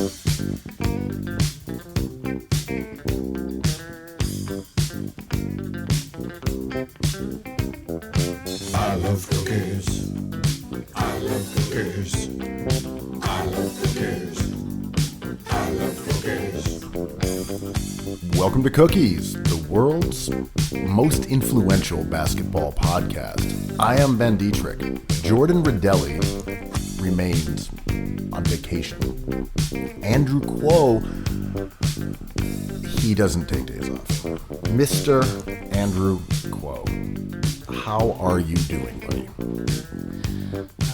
I love cookies. I love cookies. I love cookies. I love cookies. Welcome to Cookies, the world's most influential basketball podcast. I am Ben Dietrich. Jordan Rodelli remains on vacation. Andrew Kuo, he doesn't take days off. Mr. Andrew Kuo, how are you doing, buddy?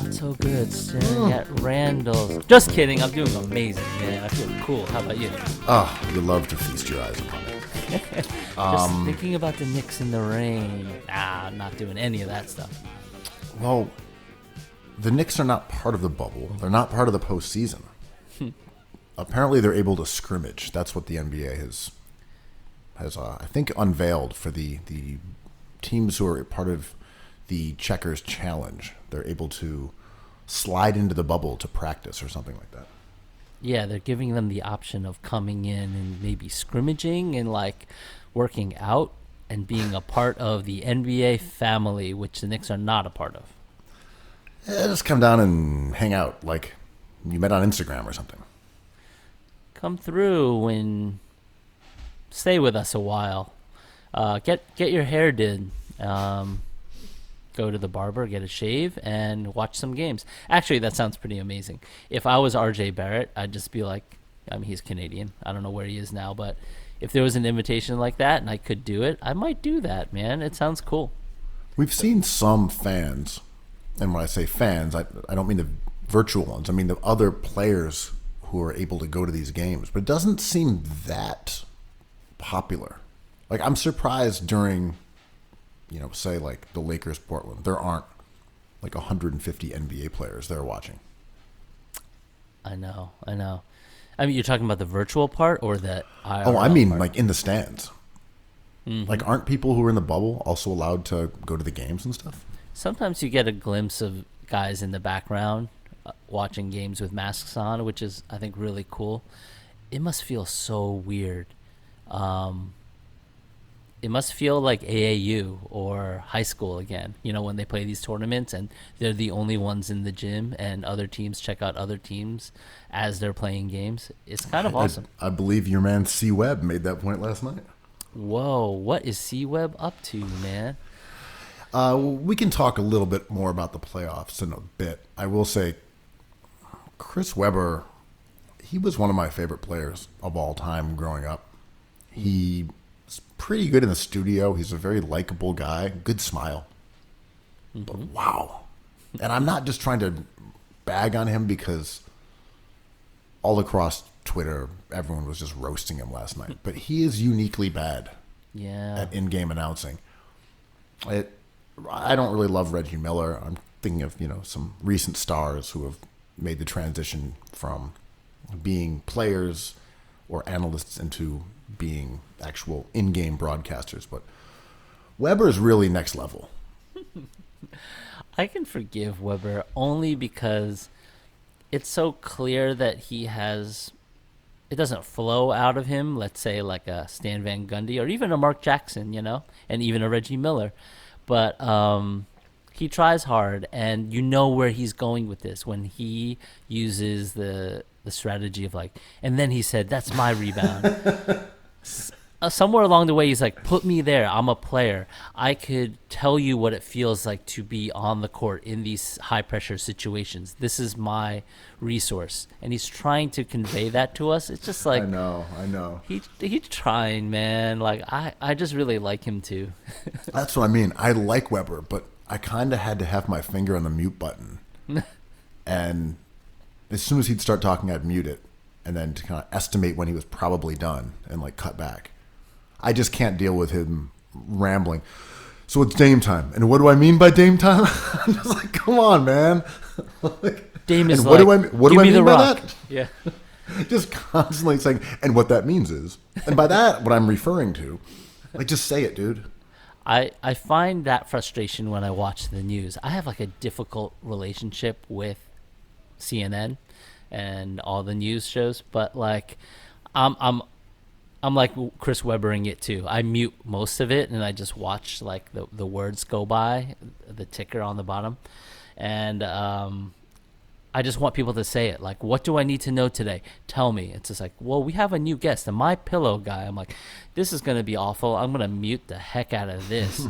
Not so good. Staring at Randall's. Just kidding. I'm doing amazing, man. I feel cool. How about you? Oh, you love to feast your eyes upon it. Just thinking about the Knicks in the rain. Nah, I'm not doing any of that stuff. Well, the Knicks are not part of the bubble. They're not part of the postseason. Apparently, they're able to scrimmage. That's what the NBA has I think, unveiled for the teams who are part of the Checkers Challenge. They're able to slide into the bubble to practice or something like that. Yeah, they're giving them the option of coming in and maybe scrimmaging and like working out and being a part of the NBA family, which the Knicks are not a part of. Yeah, just come down and hang out like you met on Instagram or something. Come through and stay with us a while. Get your hair did. Go to the barber, get a shave, and watch some games. Actually, that sounds pretty amazing. If I was RJ Barrett, I'd just be like, I mean, he's Canadian. I don't know where he is now, but if there was an invitation like that and I could do it, I might do that, man. It sounds cool. We've seen some fans, and when I say fans, I don't mean the virtual ones. I mean the other players who are able to go to these games, but it doesn't seem that popular. Like, I'm surprised during, say like the Lakers Portland, there aren't like 150 NBA players there watching. I know. I mean, you're talking about the virtual part or the IRL Oh, I mean part? like in the stands. Mm-hmm. Like, aren't people who are in the bubble also allowed to go to the games and stuff? Sometimes you get a glimpse of guys in the background watching games with masks on, which is, I think, really cool. It must feel so weird. It must feel like AAU or high school again, when they play these tournaments and they're the only ones in the gym and other teams check out other teams as they're playing games. It's kind of awesome. I believe your man C. Webb made that point last night. Whoa, what is C. Webb up to, man? We can talk a little bit more about the playoffs in a bit. I will say Chris Webber, he was one of my favorite players of all time growing up. He's pretty good in the studio. He's a very likable guy, good smile. Mm-hmm. But wow. And I'm not just trying to bag on him because all across Twitter, everyone was just roasting him last night. But he is uniquely bad at in-game announcing. I don't really love Reggie Miller. I'm thinking of, some recent stars who have made the transition from being players or analysts into being actual in-game broadcasters. But Weber is really next level. I can forgive Weber only because it's so clear that it doesn't flow out of him, let's say like a Stan Van Gundy or even a Mark Jackson, and even a Reggie Miller. But he tries hard, and you know where he's going with this when he uses the strategy of like, and then he said, that's my rebound. Somewhere along the way, he's like, put me there. I'm a player. I could tell you what it feels like to be on the court in these high-pressure situations. This is my resource. And he's trying to convey that to us. It's just like... I know. He's trying, man. Like, I just really like him, too. That's what I mean. I like Weber, but I kind of had to have my finger on the mute button. And as soon as he'd start talking, I'd mute it. And then to kind of estimate when he was probably done and, like, cut back. I just can't deal with him rambling. So it's Dame time. And what do I mean by Dame time? I'm just like, come on, man. Dame is and what like, what do I mean by rock. that? Yeah. Just constantly saying, and what that means is. And by that, what I'm referring to, like, just say it, dude. I find that frustration when I watch the news. I have, like, a difficult relationship with CNN. and all the news shows. But like, I'm I'm I'm like Chris Webbering it too. I mute most of it and I just watch like the words go by, the ticker on the bottom, and I just want people to say it. Like, what do I need to know today? Tell me. It's just like, well, we have a new guest, the My Pillow guy. I'm like, this is gonna be awful. I'm gonna mute the heck out of this.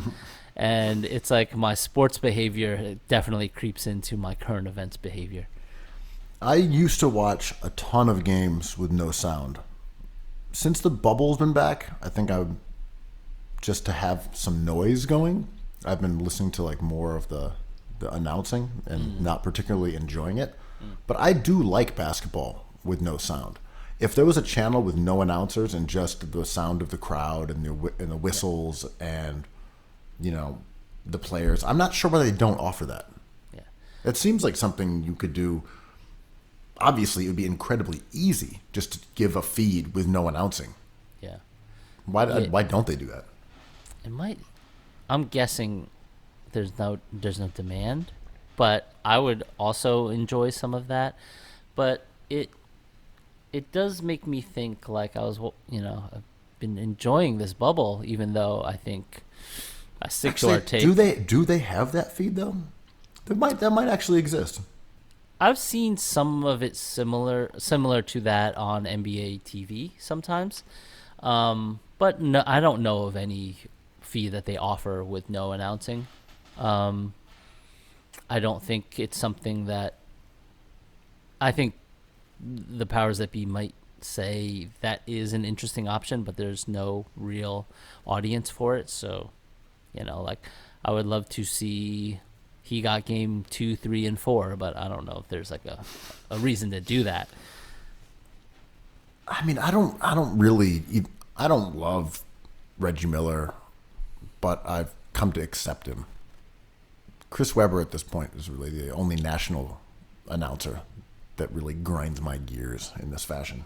And it's like my sports behavior definitely creeps into my current events behavior. I used to watch a ton of games with no sound. Since the bubble's been back, I think I would just to have some noise going. I've been listening to like more of the announcing and not particularly enjoying it. But I do like basketball with no sound. If there was a channel with no announcers and just the sound of the crowd and the whistles and the players, I'm not sure why they don't offer that. Yeah. It seems like something you could do. Obviously, it would be incredibly easy just to give a feed with no announcing. Yeah. Why don't they do that? It might. I'm guessing there's no demand, but I would also enjoy some of that. But it does make me think like I've been enjoying this bubble, even though I think I stick to our take. Do they have that feed though? That might actually exist. I've seen some of it similar to that on NBA TV sometimes, but no, I don't know of any feed that they offer with no announcing. I don't think it's something that I think the powers that be might say that is an interesting option, but there's no real audience for it. So, like I would love to see he got game 2, 3, and 4, but I don't know if there's like a reason to do that. I mean, I don't love Reggie Miller, but I've come to accept him. Chris Webber at this point is really the only national announcer that really grinds my gears in this fashion.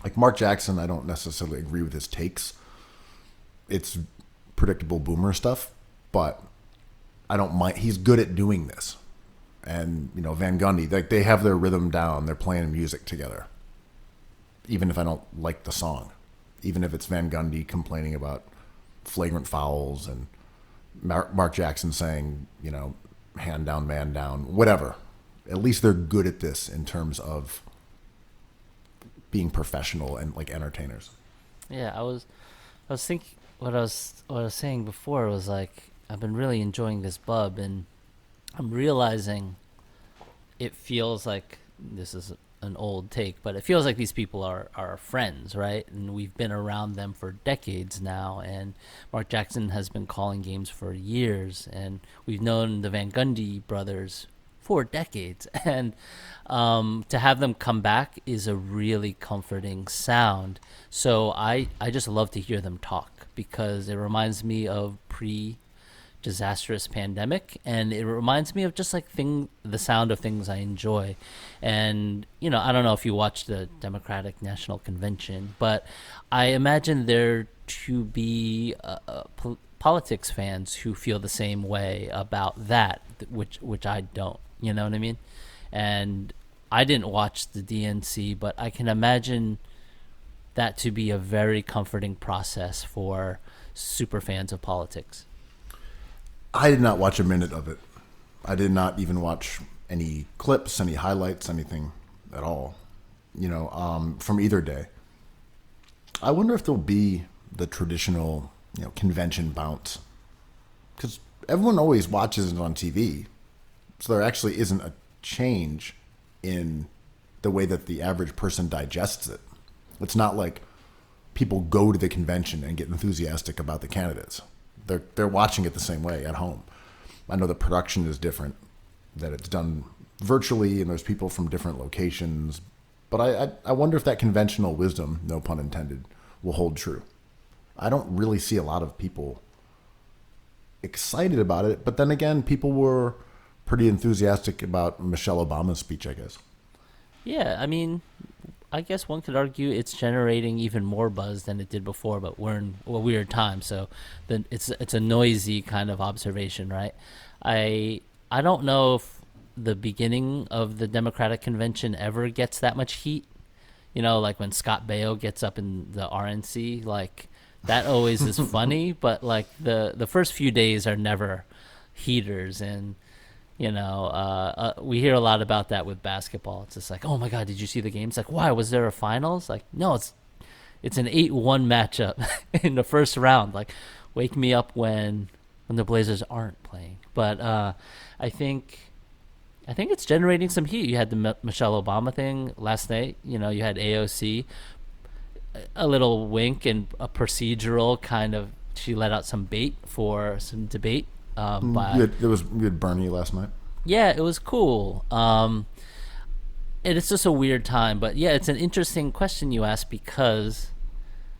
Like Mark Jackson, I don't necessarily agree with his takes. It's predictable boomer stuff, but I don't mind. He's good at doing this. And, Van Gundy, like they have their rhythm down. They're playing music together. Even if I don't like the song. Even if it's Van Gundy complaining about flagrant fouls and Mark Jackson saying, hand down, man down, whatever. At least they're good at this in terms of being professional and like entertainers. Yeah, I was thinking what I was saying before was like I've been really enjoying this bub, and I'm realizing it feels like this is an old take, but it feels like these people are friends, right? And we've been around them for decades now, and Mark Jackson has been calling games for years, and we've known the Van Gundy brothers for decades, and to have them come back is a really comforting sound. So I just love to hear them talk because it reminds me of disastrous pandemic, and it reminds me of just like the sound of things I enjoy. And I don't know if you watched the Democratic National Convention, but I imagine there to be politics fans who feel the same way about that, which I don't. You know what I mean? And I didn't watch the DNC, but I can imagine that to be a very comforting process for super fans of politics. I did not watch a minute of it. I did not even watch any clips, any highlights, anything at all, from either day. I wonder if there'll be the traditional, convention bounce. Because everyone always watches it on TV. So there actually isn't a change in the way that the average person digests it. It's not like people go to the convention and get enthusiastic about the candidates. They're watching it the same way at home. I know the production is different, that it's done virtually and there's people from different locations. But I wonder if that conventional wisdom, no pun intended, will hold true. I don't really see a lot of people excited about it. But then again, people were pretty enthusiastic about Michelle Obama's speech, I guess. Yeah, I mean, I guess one could argue it's generating even more buzz than it did before, but we're in a weird time, so then it's a noisy kind of observation, right? I don't know if the beginning of the Democratic convention ever gets that much heat. You know, like when Scott Baio gets up in the RNC, like that always is funny. But like the first few days are never heaters, and we hear a lot about that with basketball. It's just like, oh my God, did you see the game? It's like, why was there a finals? Like, no, it's an 8-1 matchup in the first round. Like, wake me up when the Blazers aren't playing. But I think it's generating some heat. You had the Michelle Obama thing last night. You know, you had AOC, a little wink and a procedural kind of. She let out some bait for some debate. You had Bernie last night. Yeah, it was cool. And it's just a weird time, but yeah, it's an interesting question you asked because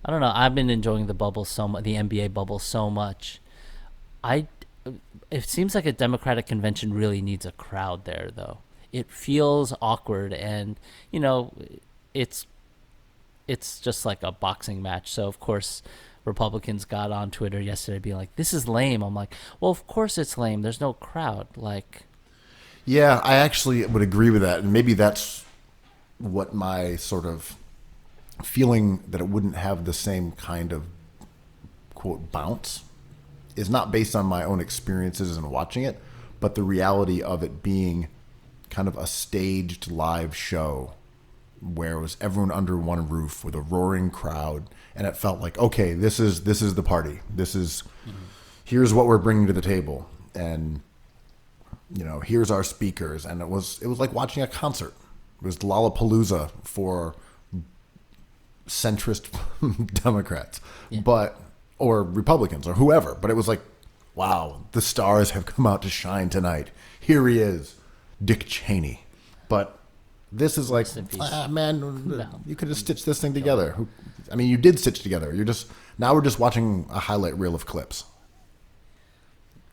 I don't know. I've been enjoying the bubble so much, the NBA bubble so much. It seems like a Democratic convention really needs a crowd there, though. It feels awkward, and it's just like a boxing match. So of course, Republicans got on Twitter yesterday being like, "This is lame." I'm like, "Well, of course it's lame. There's no crowd." Like, yeah, I actually would agree with that, and maybe that's what my sort of feeling that it wouldn't have the same kind of quote bounce is not based on my own experiences in watching it, but the reality of it being kind of a staged live show where it was everyone under one roof with a roaring crowd, and it felt like, okay, this is the party. This is here's what we're bringing to the table, and here's our speakers, and it was like watching a concert. It was Lollapalooza for centrist Democrats, or Republicans or whoever. But it was like, wow, the stars have come out to shine tonight. Here he is, Dick Cheney. But this is like, man, you could have stitched this thing together. I mean, you did stitch together. Now we're just watching a highlight reel of clips.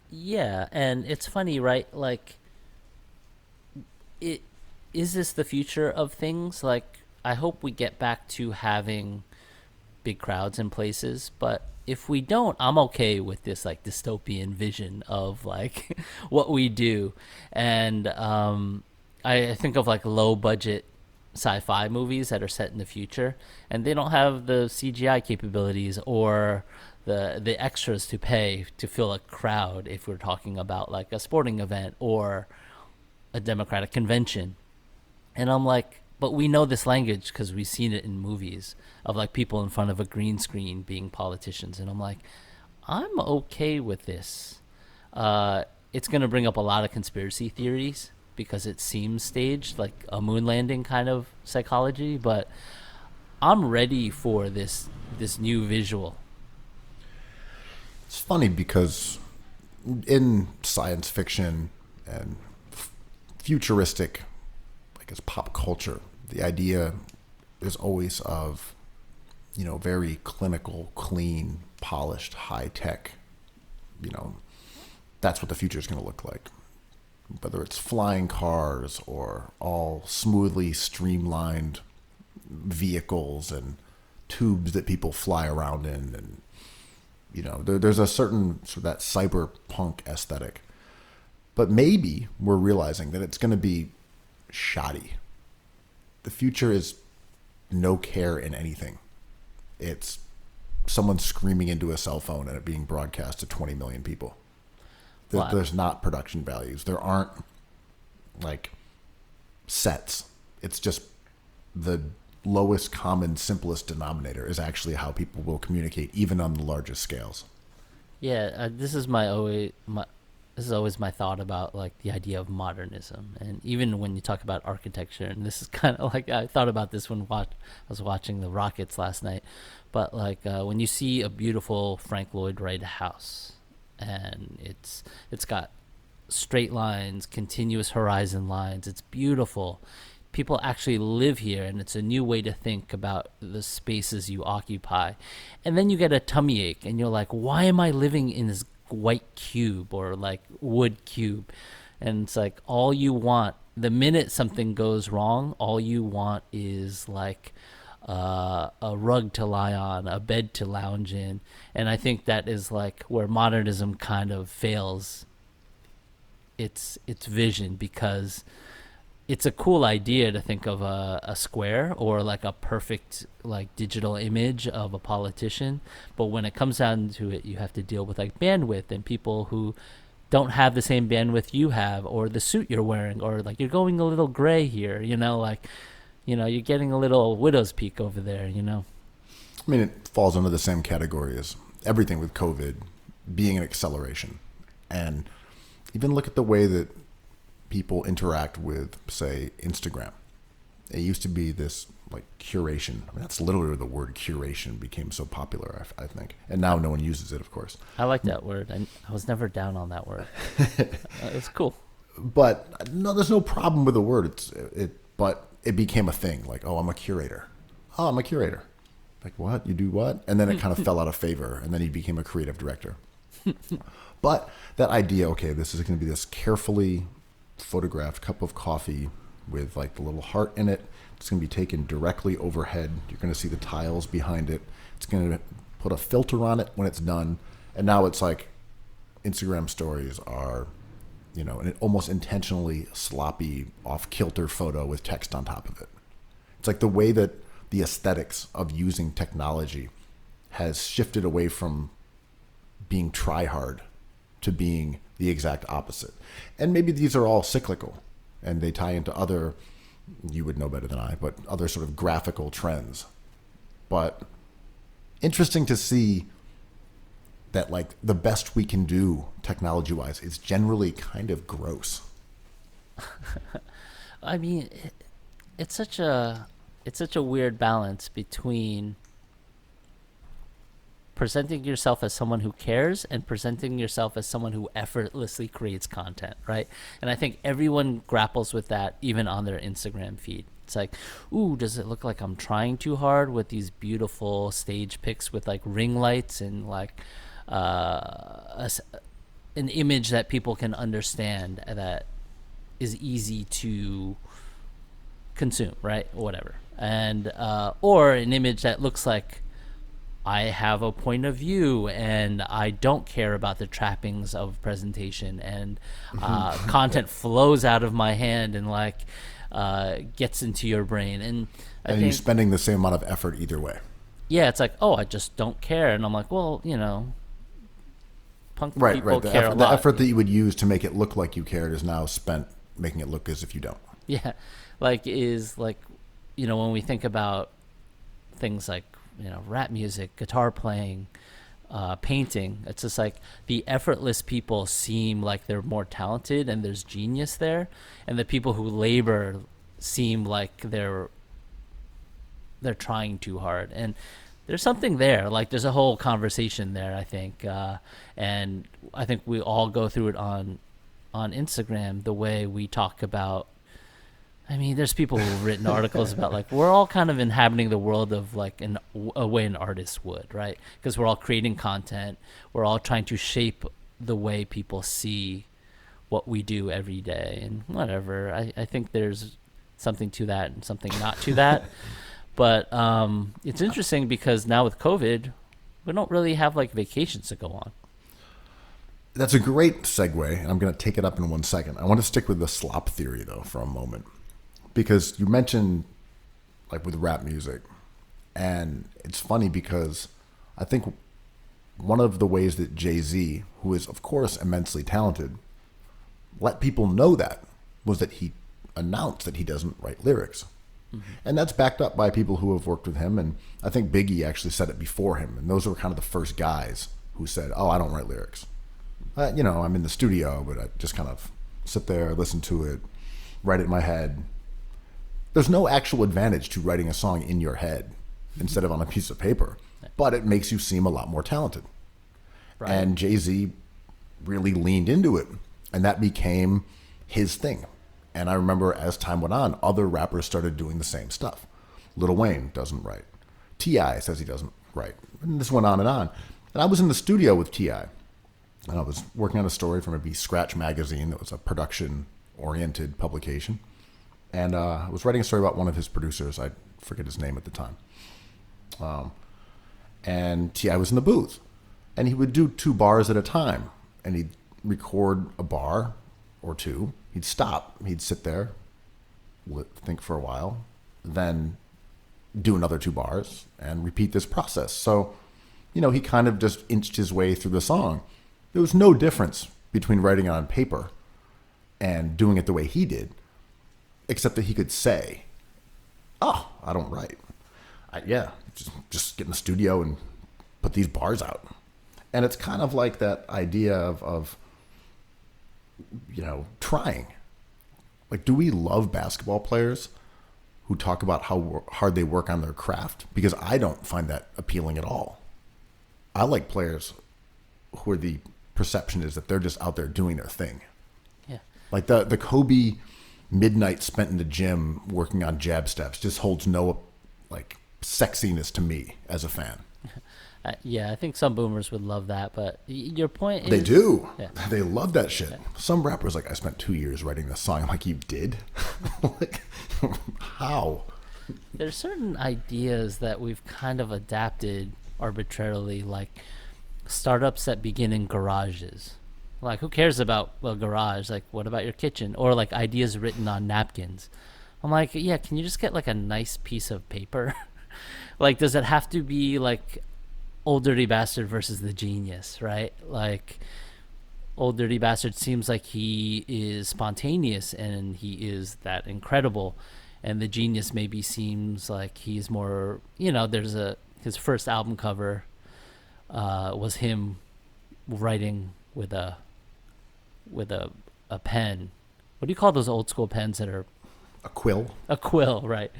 Yeah, and it's funny, right? Like, is this the future of things? Like, I hope we get back to having big crowds in places, but if we don't, I'm okay with this like dystopian vision of like what we do. And I think of like low budget sci-fi movies that are set in the future, and they don't have the CGI capabilities or the extras to pay to fill a crowd if we're talking about like a sporting event or a Democratic convention. And I'm like, but we know this language because we've seen it in movies of like people in front of a green screen being politicians. And I'm like, I'm okay with this. It's going to bring up a lot of conspiracy theories because it seems staged, like a moon landing kind of psychology. But I'm ready for this new visual. It's funny because in science fiction and futuristic, I guess, pop culture, the idea is always of, very clinical, clean, polished, high tech. That's what the future is going to look like. Whether it's flying cars or all smoothly streamlined vehicles and tubes that people fly around in, and there's a certain sort of that cyberpunk aesthetic. But maybe we're realizing that it's going to be shoddy. The future is no care in anything. It's someone screaming into a cell phone and it being broadcast to 20 million people. There's not production values. There aren't like sets. It's just the lowest common, simplest denominator is actually how people will communicate, even on the largest scales. Yeah, this is always my thought about like the idea of modernism, and even when you talk about architecture, and this is kind of like I thought about this when I was watching the Rockets last night, but like when you see a beautiful Frank Lloyd Wright house, and it's got straight lines, continuous horizon lines, it's beautiful. People actually live here, and it's a new way to think about the spaces you occupy. And then you get a tummy ache, and you're like, why am I living in this white cube or like wood cube? And it's like all you want, the minute something goes wrong, all you want is like a rug to lie on, a bed to lounge in. And I think that is like where modernism kind of fails its vision, because it's a cool idea to think of a square or like a perfect like digital image of a politician, but when it comes down to it, you have to deal with like bandwidth and people who don't have the same bandwidth you have, or the suit you're wearing, or like you're going a little gray here, like you're getting a little widow's peak over there. I mean, it falls under the same category as everything with COVID being an acceleration. And even look at the way that people interact with, say, Instagram. It used to be this like curation. I mean, that's literally where the word curation became so popular, I think. And now no one uses it, of course. I like that word. I was never down on that word. It's cool. But no, there's no problem with the word. But it became a thing. Like, oh, I'm a curator. Oh, I'm a curator. Like, what? You do what? And then it kind of fell out of favor. And then he became a creative director. But that idea, okay, this is going to be this carefully photographed cup of coffee with like the little heart in it. It's going to be taken directly overhead. You're going to see the tiles behind it. It's going to put a filter on it when it's done. And now it's like Instagram stories are, an almost intentionally sloppy, off-kilter photo with text on top of it. It's like the way that the aesthetics of using technology has shifted away from being try-hard to being the exact opposite. And maybe these are all cyclical and they tie into other, you would know better than I, but other sort of graphical trends. But interesting to see that like the best we can do technology-wise is generally kind of gross. I mean, it's such a weird balance between presenting yourself as someone who cares and presenting yourself as someone who effortlessly creates content, right? And I think everyone grapples with that even on their Instagram feed. It's like, ooh, does it look like I'm trying too hard with these beautiful stage pics with like ring lights and like an image that people can understand, that is easy to consume, right? Whatever. And or an image that looks like I have a point of view and I don't care about the trappings of presentation, and content flows out of my hand and like gets into your brain. And you're spending the same amount of effort either way. Yeah, it's like, oh, I just don't care. And I'm like, well, punk people care a lot. The effort that you would use to make it look like you cared is now spent making it look as if you don't. Yeah, when we think about things like, rap music, guitar playing, painting, it's just like the effortless people seem like they're more talented and there's genius there, and the people who labor seem like they're trying too hard. And there's something there, like there's a whole conversation there, I think, and I think we all go through it on Instagram, the way we talk about. I mean, there's people who've written articles about like we're all kind of inhabiting the world of like a way an artist would, right? Because we're all creating content. We're all trying to shape the way people see what we do every day, and whatever. I think there's something to that and something not to that. But it's interesting because now with COVID, we don't really have like vacations to go on. That's a great segue, and I'm going to take it up in 1 second. I want to stick with the slop theory though for a moment. Because you mentioned like with rap music, and it's funny because I think one of the ways that Jay-Z, who is of course immensely talented, let people know that was that he announced that he doesn't write lyrics. Mm-hmm. And that's backed up by people who have worked with him, and I think Biggie actually said it before him, and those were kind of the first guys who said, oh, I don't write lyrics. I'm in the studio, but I just kind of sit there, listen to it, write it in my head. There's no actual advantage to writing a song in your head instead of on a piece of paper, but it makes you seem a lot more talented. Right. And Jay-Z really leaned into it, and that became his thing. And I remember as time went on, other rappers started doing the same stuff. Lil Wayne doesn't write. T.I. says he doesn't write. And this went on. And I was in the studio with T.I., and I was working on a story for maybe Scratch Magazine that was a production-oriented publication. And I was writing a story about one of his producers. I forget his name at the time. And T.I. was in the booth. And he would do 2 bars at a time. And he'd record a bar or two, he'd stop, he'd sit there, think for a while, then do another 2 bars and repeat this process. So, he kind of just inched his way through the song. There was no difference between writing it on paper and doing it the way he did, except that he could say, "Oh, I don't write. Just get in the studio and put these bars out." And it's kind of like that idea of trying. Like, do we love basketball players who talk about how hard they work on their craft? Because I don't find that appealing at all. I like players who the perception is that they're just out there doing their thing. Yeah. Like the Kobe midnight spent in the gym working on jab steps just holds no sexiness to me as a fan. Yeah, I think some boomers would love that, but your point is... They do. Yeah. They love that shit. Yeah. Some rappers I spent 2 years writing this song. I'm like, you did? Like, how? There's certain ideas that we've kind of adapted arbitrarily, like startups that begin in garages. Like, who cares about a garage? Like, what about your kitchen? Or like ideas written on napkins. I'm like, yeah, can you just get like a nice piece of paper? Like, does it have to be like Old Dirty Bastard versus the Genius, right? Like, Old Dirty Bastard seems like he is spontaneous and he is that incredible, and the Genius maybe seems like he's more, his first album cover was him writing with a pen. What do you call those old school pens that are A quill. a quill, right?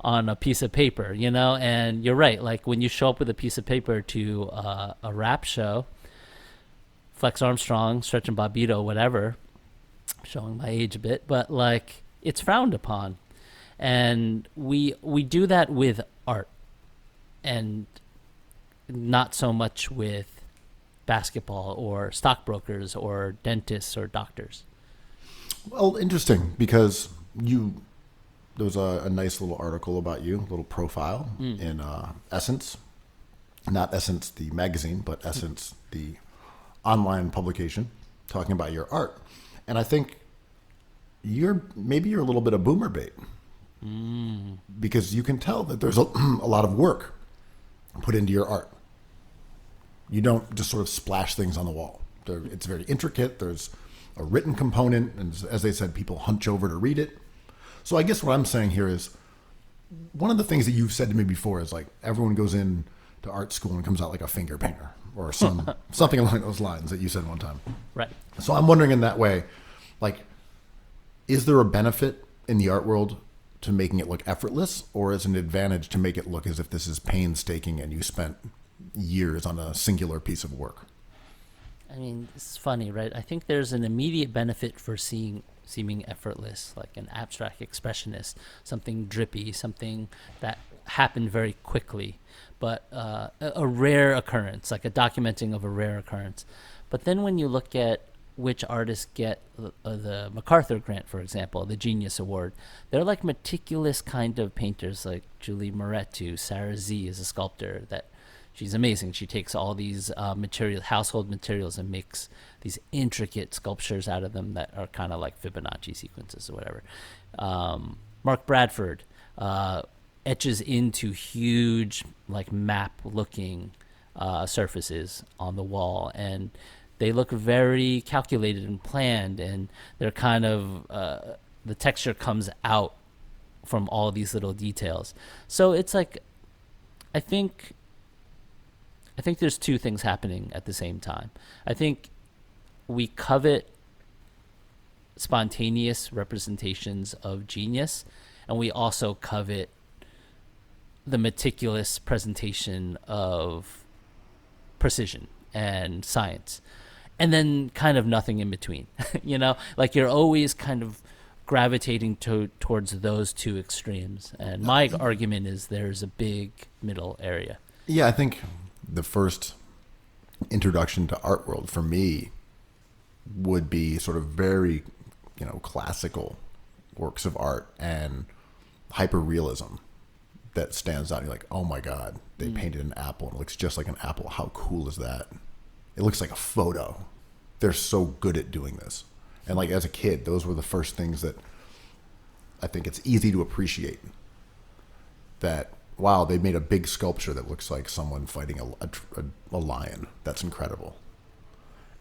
On a piece of paper, and you're right. Like, when you show up with a piece of paper to a rap show, Flex Armstrong, Stretch and Bobbito, whatever, showing my age a bit, but like, it's frowned upon. And we do that with art and not so much with basketball or stockbrokers or dentists or doctors. Well, interesting, because there was a nice little article about you, a little profile in Essence. Not Essence, the magazine, but Essence, the online publication, talking about your art. And I think maybe you're a little bit of boomer bait. Because you can tell that there's a lot of work put into your art. You don't just sort of splash things on the wall. It's very intricate. There's a written component. And as they said, people hunch over to read it. So I guess what I'm saying here is, one of the things that you've said to me before is like, everyone goes in to art school and comes out like a finger painter or something along those lines that you said one time. Right. So I'm wondering in that way, like, is there a benefit in the art world to making it look effortless, or is it an advantage to make it look as if this is painstaking and you spent years on a singular piece of work? I mean, it's funny, right? I think there's an immediate benefit for seeming effortless, like an abstract expressionist, something drippy, something that happened very quickly, but a rare occurrence, like a documenting of a rare occurrence. But then when you look at which artists get the MacArthur Grant, for example, the Genius Award, they're like meticulous kind of painters, like Julie Moretu. Sarah Z is a sculptor that she's amazing. She takes all these household materials, and makes these intricate sculptures out of them that are kind of like Fibonacci sequences or whatever. Mark Bradford etches into huge, like, map-looking surfaces on the wall, and they look very calculated and planned, and they're kind of the texture comes out from all these little details. So it's like, I think there's two things happening at the same time. I think we covet spontaneous representations of genius, and we also covet the meticulous presentation of precision and science, and then kind of nothing in between. Like, you're always kind of gravitating towards those two extremes. And my argument is there's a big middle area. Yeah, I think the first introduction to art world for me would be sort of very, classical works of art and hyper-realism that stands out. You're like, oh my God, they painted an apple and it looks just like an apple. How cool is that? It looks like a photo. They're so good at doing this. And like as a kid, those were the first things that I think it's easy to appreciate. That, wow, they made a big sculpture that looks like someone fighting a lion. That's incredible.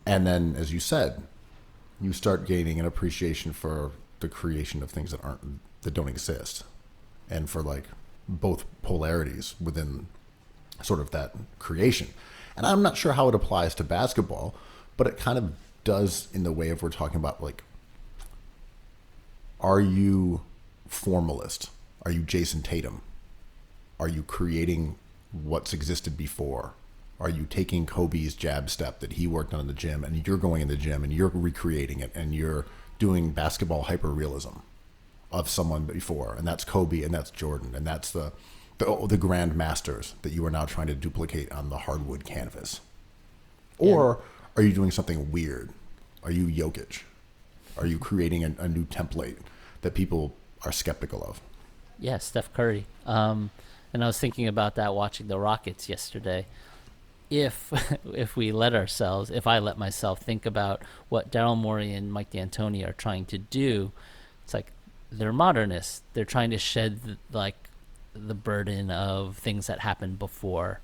And then, as you said, you start gaining an appreciation for the creation of things that don't exist, and for like both polarities within sort of that creation. And I'm not sure how it applies to basketball, but it kind of does in the way of we're talking about, like, are you formalist? Are you Jason Tatum? Are you creating what's existed before? Are you taking Kobe's jab step that he worked on in the gym, and you're going in the gym and you're recreating it, and you're doing basketball hyperrealism of someone before, and that's Kobe, and that's Jordan, and that's the grand masters that you are now trying to duplicate on the hardwood canvas? Or are you doing something weird? Are you Jokic? Are you creating a new template that people are skeptical of? Yeah, Steph Curry. And I was thinking about that watching the Rockets yesterday. If I let myself think about what Daryl Morey and Mike D'Antoni are trying to do, it's like they're modernists. They're trying to shed the burden of things that happened before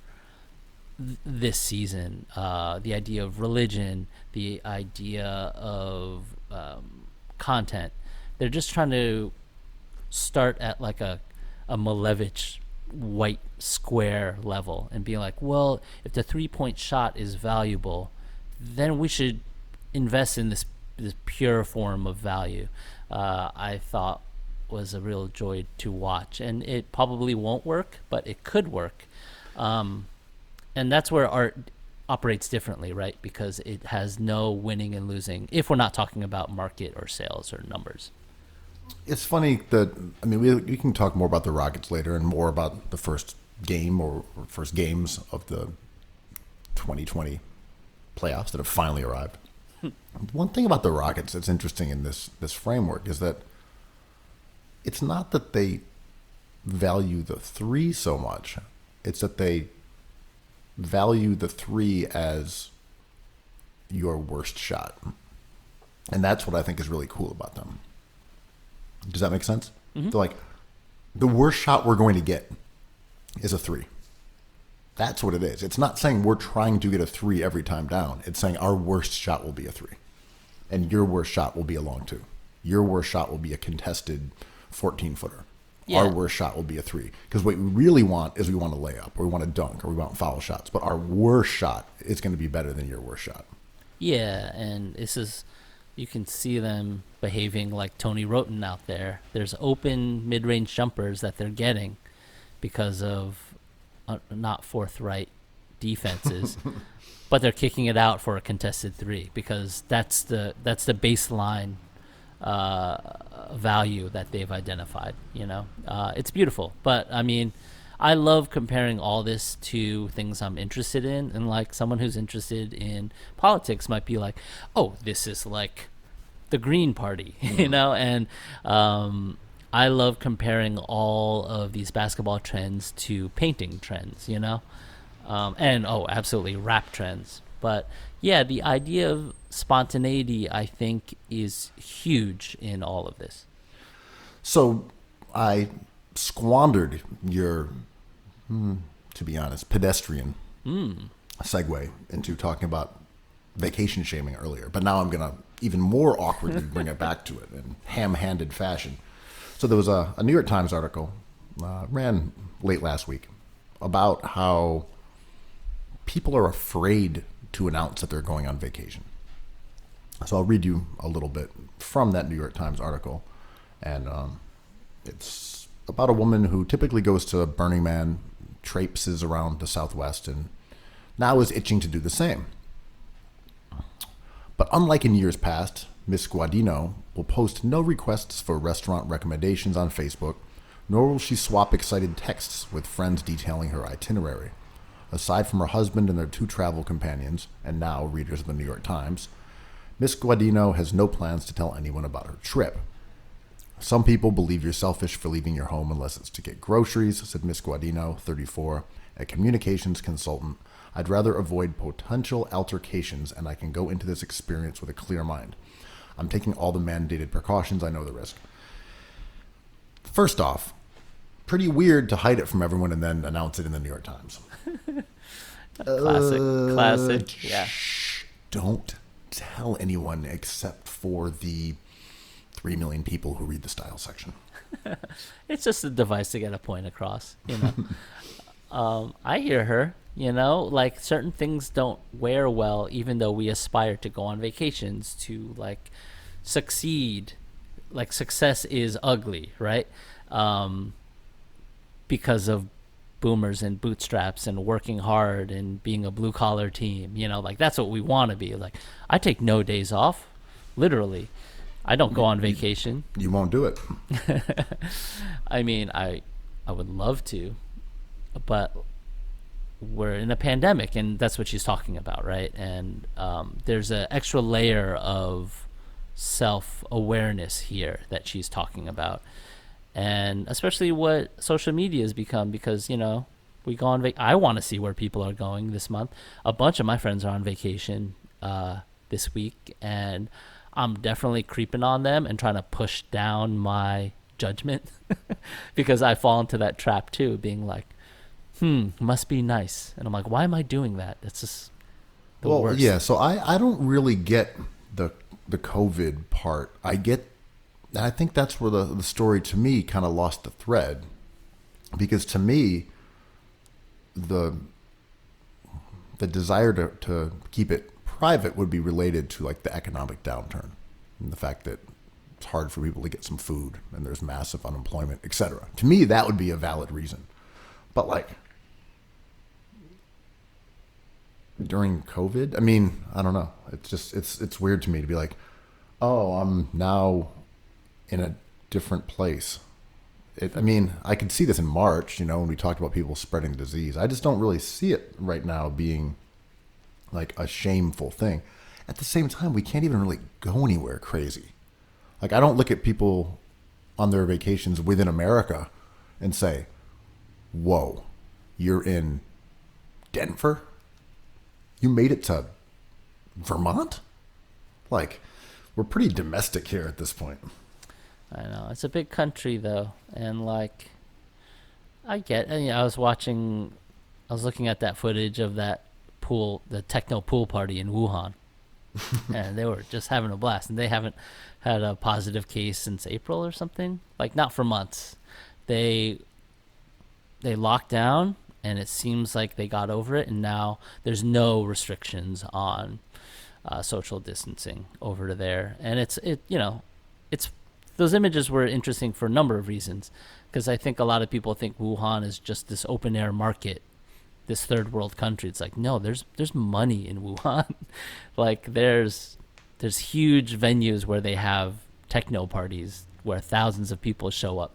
this season. The idea of religion, the idea of content. They're just trying to start at like a Malevich white square level and be like, well, if the 3-point shot is valuable, then we should invest in this pure form of value. I thought was a real joy to watch, and it probably won't work, but it could work. And that's where art operates differently, right? Because it has no winning and losing, if we're not talking about market or sales or numbers. It's funny that, I mean, we can talk more about the Rockets later and more about the first game or first games of the 2020 playoffs that have finally arrived. One thing about the Rockets that's interesting in this framework is that it's not that they value the three so much. It's that they value the three as your worst shot. And that's what I think is really cool about them. Does that make sense? Mm-hmm. They're like, the worst shot we're going to get is a three. That's what it is. It's not saying we're trying to get a three every time down. It's saying our worst shot will be a three. And your worst shot will be a long two. Your worst shot will be a contested 14-footer. Yeah. Our worst shot will be a three. Because what we really want is we want a layup, or we want a dunk, or we want foul shots. But our worst shot is going to be better than your worst shot. Yeah, and this is... you can see them behaving like Tony Roten out there. There's open mid-range jumpers that they're getting because of not forthright defenses, but they're kicking it out for a contested three because that's the baseline value that they've identified. It's beautiful. But I mean, I love comparing all this to things I'm interested in, and like someone who's interested in politics might be like, oh, this is like the Green Party, and I love comparing all of these basketball trends to painting trends, and absolutely rap trends. But yeah, the idea of spontaneity, I think, is huge in all of this. So I squandered your, to be honest, pedestrian segue into talking about vacation shaming earlier. But now I'm going to even more awkwardly bring it back to it in ham-handed fashion. So there was a New York Times article, ran late last week, about how people are afraid to announce that they're going on vacation. So I'll read you a little bit from that New York Times article. And it's about a woman who typically goes to Burning Man, traipses around the Southwest, and now is itching to do the same. But unlike in years past, Miss Guadino will post no requests for restaurant recommendations on Facebook, nor will she swap excited texts with friends detailing her itinerary. Aside from her husband and their 2 travel companions, and now readers of the New York Times, Miss Guadino has no plans to tell anyone about her trip. Some people believe you're selfish for leaving your home unless it's to get groceries, said Miss Guadino, 34, a communications consultant. I'd rather avoid potential altercations, and I can go into this experience with a clear mind. I'm taking all the mandated precautions. I know the risk. First off, pretty weird to hide it from everyone and then announce it in the New York Times. Classic. Yeah. Don't tell anyone except for the 3 million people who read the style section. It's just a device to get a point across, you know. I hear her, you know, like certain things don't wear well, even though we aspire to go on vacations to like succeed. Like success is ugly, right? Because of boomers and bootstraps and working hard and being a blue collar team, you know, like that's what we want to be. Like I take no days off, literally. I don't go on vacation. You won't do it. I mean, I would love to, but we're in a pandemic, and that's what she's talking about, right? And there's an extra layer of self-awareness here that she's talking about, and especially what social media has become, because, you know, we go on I want to see where people are going this month. A bunch of my friends are on vacation this week, and I'm definitely creeping on them and trying to push down my judgment because I fall into that trap too, being like, must be nice. And I'm like, why am I doing that? That's just the worst. Yeah, so I don't really get the COVID part. I think that's where the story to me kind of lost the thread, because to me, the desire to keep it private would be related to like the economic downturn and the fact that it's hard for people to get some food and there's massive unemployment, etc. To me, that would be a valid reason. But like during COVID, I mean, I don't know. It's just it's weird to me to be like, oh, I'm now in a different place. I mean, I could see this in March, you know, when we talked about people spreading disease. I just don't really see it right now being like a shameful thing. At the same time, we can't even really go anywhere crazy. Like, I don't look at people on their vacations within America and say, whoa, you're in Denver? You made it to Vermont? Like, we're pretty domestic here at this point. I know. It's a big country, though. And, like, I was looking at that footage of that the techno pool party in Wuhan. And they were just having a blast. And they haven't had a positive case since April or something. Like, not for months. They locked down, and it seems like they got over it. And now there's no restrictions on social distancing over to there. And it's those images were interesting for a number of reasons, because I think a lot of people think Wuhan is just this open air market, this third world country. It's like, no, there's money in Wuhan. Like there's huge venues where they have techno parties where thousands of people show up,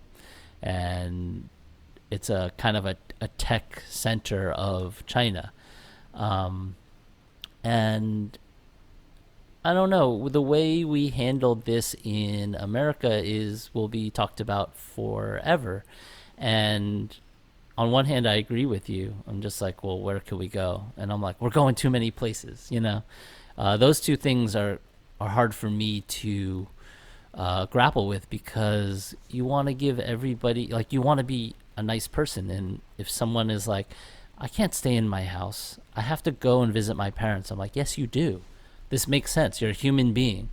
and it's a kind of a tech center of China. And I don't know, the way we handled this in America will be talked about forever. And on one hand, I agree with you. I'm just like, well, where could we go? And I'm like, we're going too many places, you know? Those two things are hard for me to grapple with, because you want to give everybody, like, you want to be a nice person. And if someone is like, I can't stay in my house, I have to go and visit my parents, I'm like, yes, you do. This makes sense. You're a human being.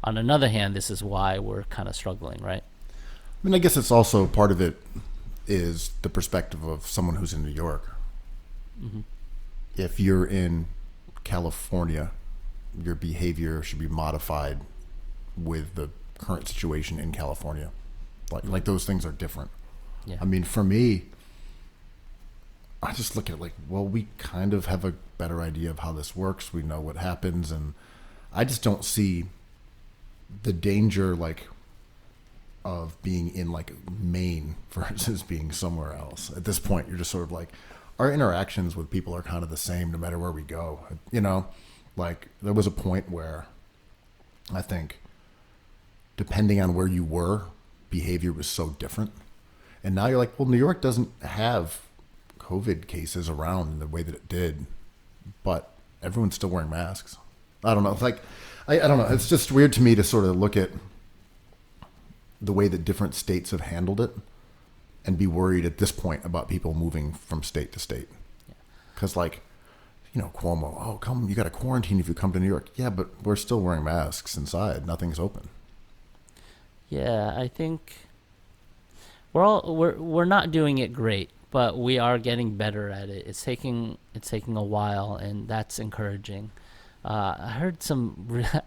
On another hand, this is why we're kind of struggling, right? I mean, I guess it's also part of it is the perspective of someone who's in New York. Mm-hmm. If you're in California, your behavior should be modified with the current situation in California. Like those things are different. Yeah. I mean, for me, I just look at it like, well, we kind of have a better idea of how this works. We know what happens, and I just don't see the danger, like, of being in, like, Maine versus being somewhere else. At this point, you're just sort of like, our interactions with people are kind of the same no matter where we go. You know, like, there was a point where I think, depending on where you were, behavior was so different. And now you're like, well, New York doesn't have COVID cases around in the way that it did, but everyone's still wearing masks. I don't know. It's like, I don't know. It's just weird to me to sort of look at the way that different states have handled it and be worried at this point about people moving from state to state. Because, like, you know, Cuomo, oh, come, you got to quarantine if you come to New York. Yeah, but we're still wearing masks inside. Nothing's open. Yeah, I think we're not doing it great, but we are getting better at it. It's taking a while, and that's encouraging. I heard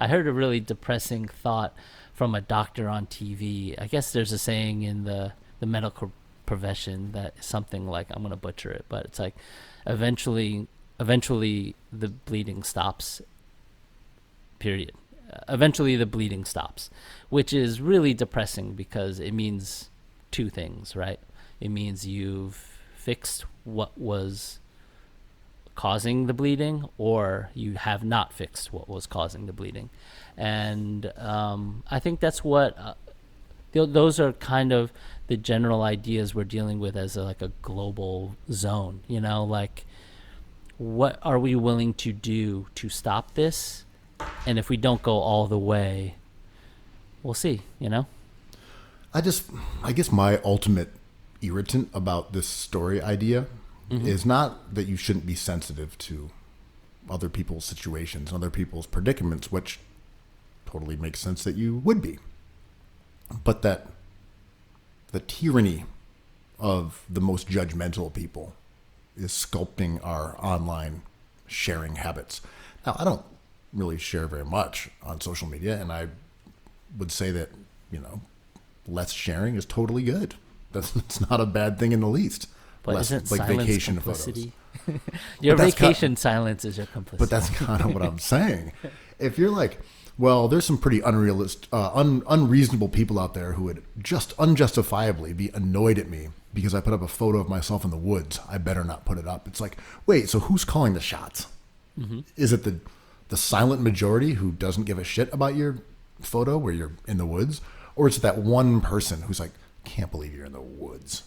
I heard a really depressing thought from a doctor on TV. I guess there's a saying in the medical profession that is something like, I'm going to butcher it, but it's like eventually the bleeding stops. Period. Eventually the bleeding stops, which is really depressing because it means two things, right? It means you've fixed what was causing the bleeding, or you have not fixed what was causing the bleeding. And I think that's what those are kind of the general ideas we're dealing with as like a global zone, you know, like what are we willing to do to stop this? And if we don't go all the way, we'll see, you know? I guess my ultimate irritant about this story idea is not that you shouldn't be sensitive to other people's situations, other people's predicaments, which totally makes sense that you would be. But that the tyranny of the most judgmental people is sculpting our online sharing habits. Now, I don't really share very much on social media, and I would say that, you know, less sharing is totally good. It's not a bad thing in the least. But less, isn't like silence vacation complicity? photos. Your vacation silence is your complicity. But that's kind of what I'm saying. If you're like, well, there's some pretty unreasonable people out there who would just unjustifiably be annoyed at me because I put up a photo of myself in the woods. I better not put it up. It's like, wait, so who's calling the shots? Is it the silent majority who doesn't give a shit about your photo where you're in the woods? Or it's that one person who's like, can't believe you're in the woods.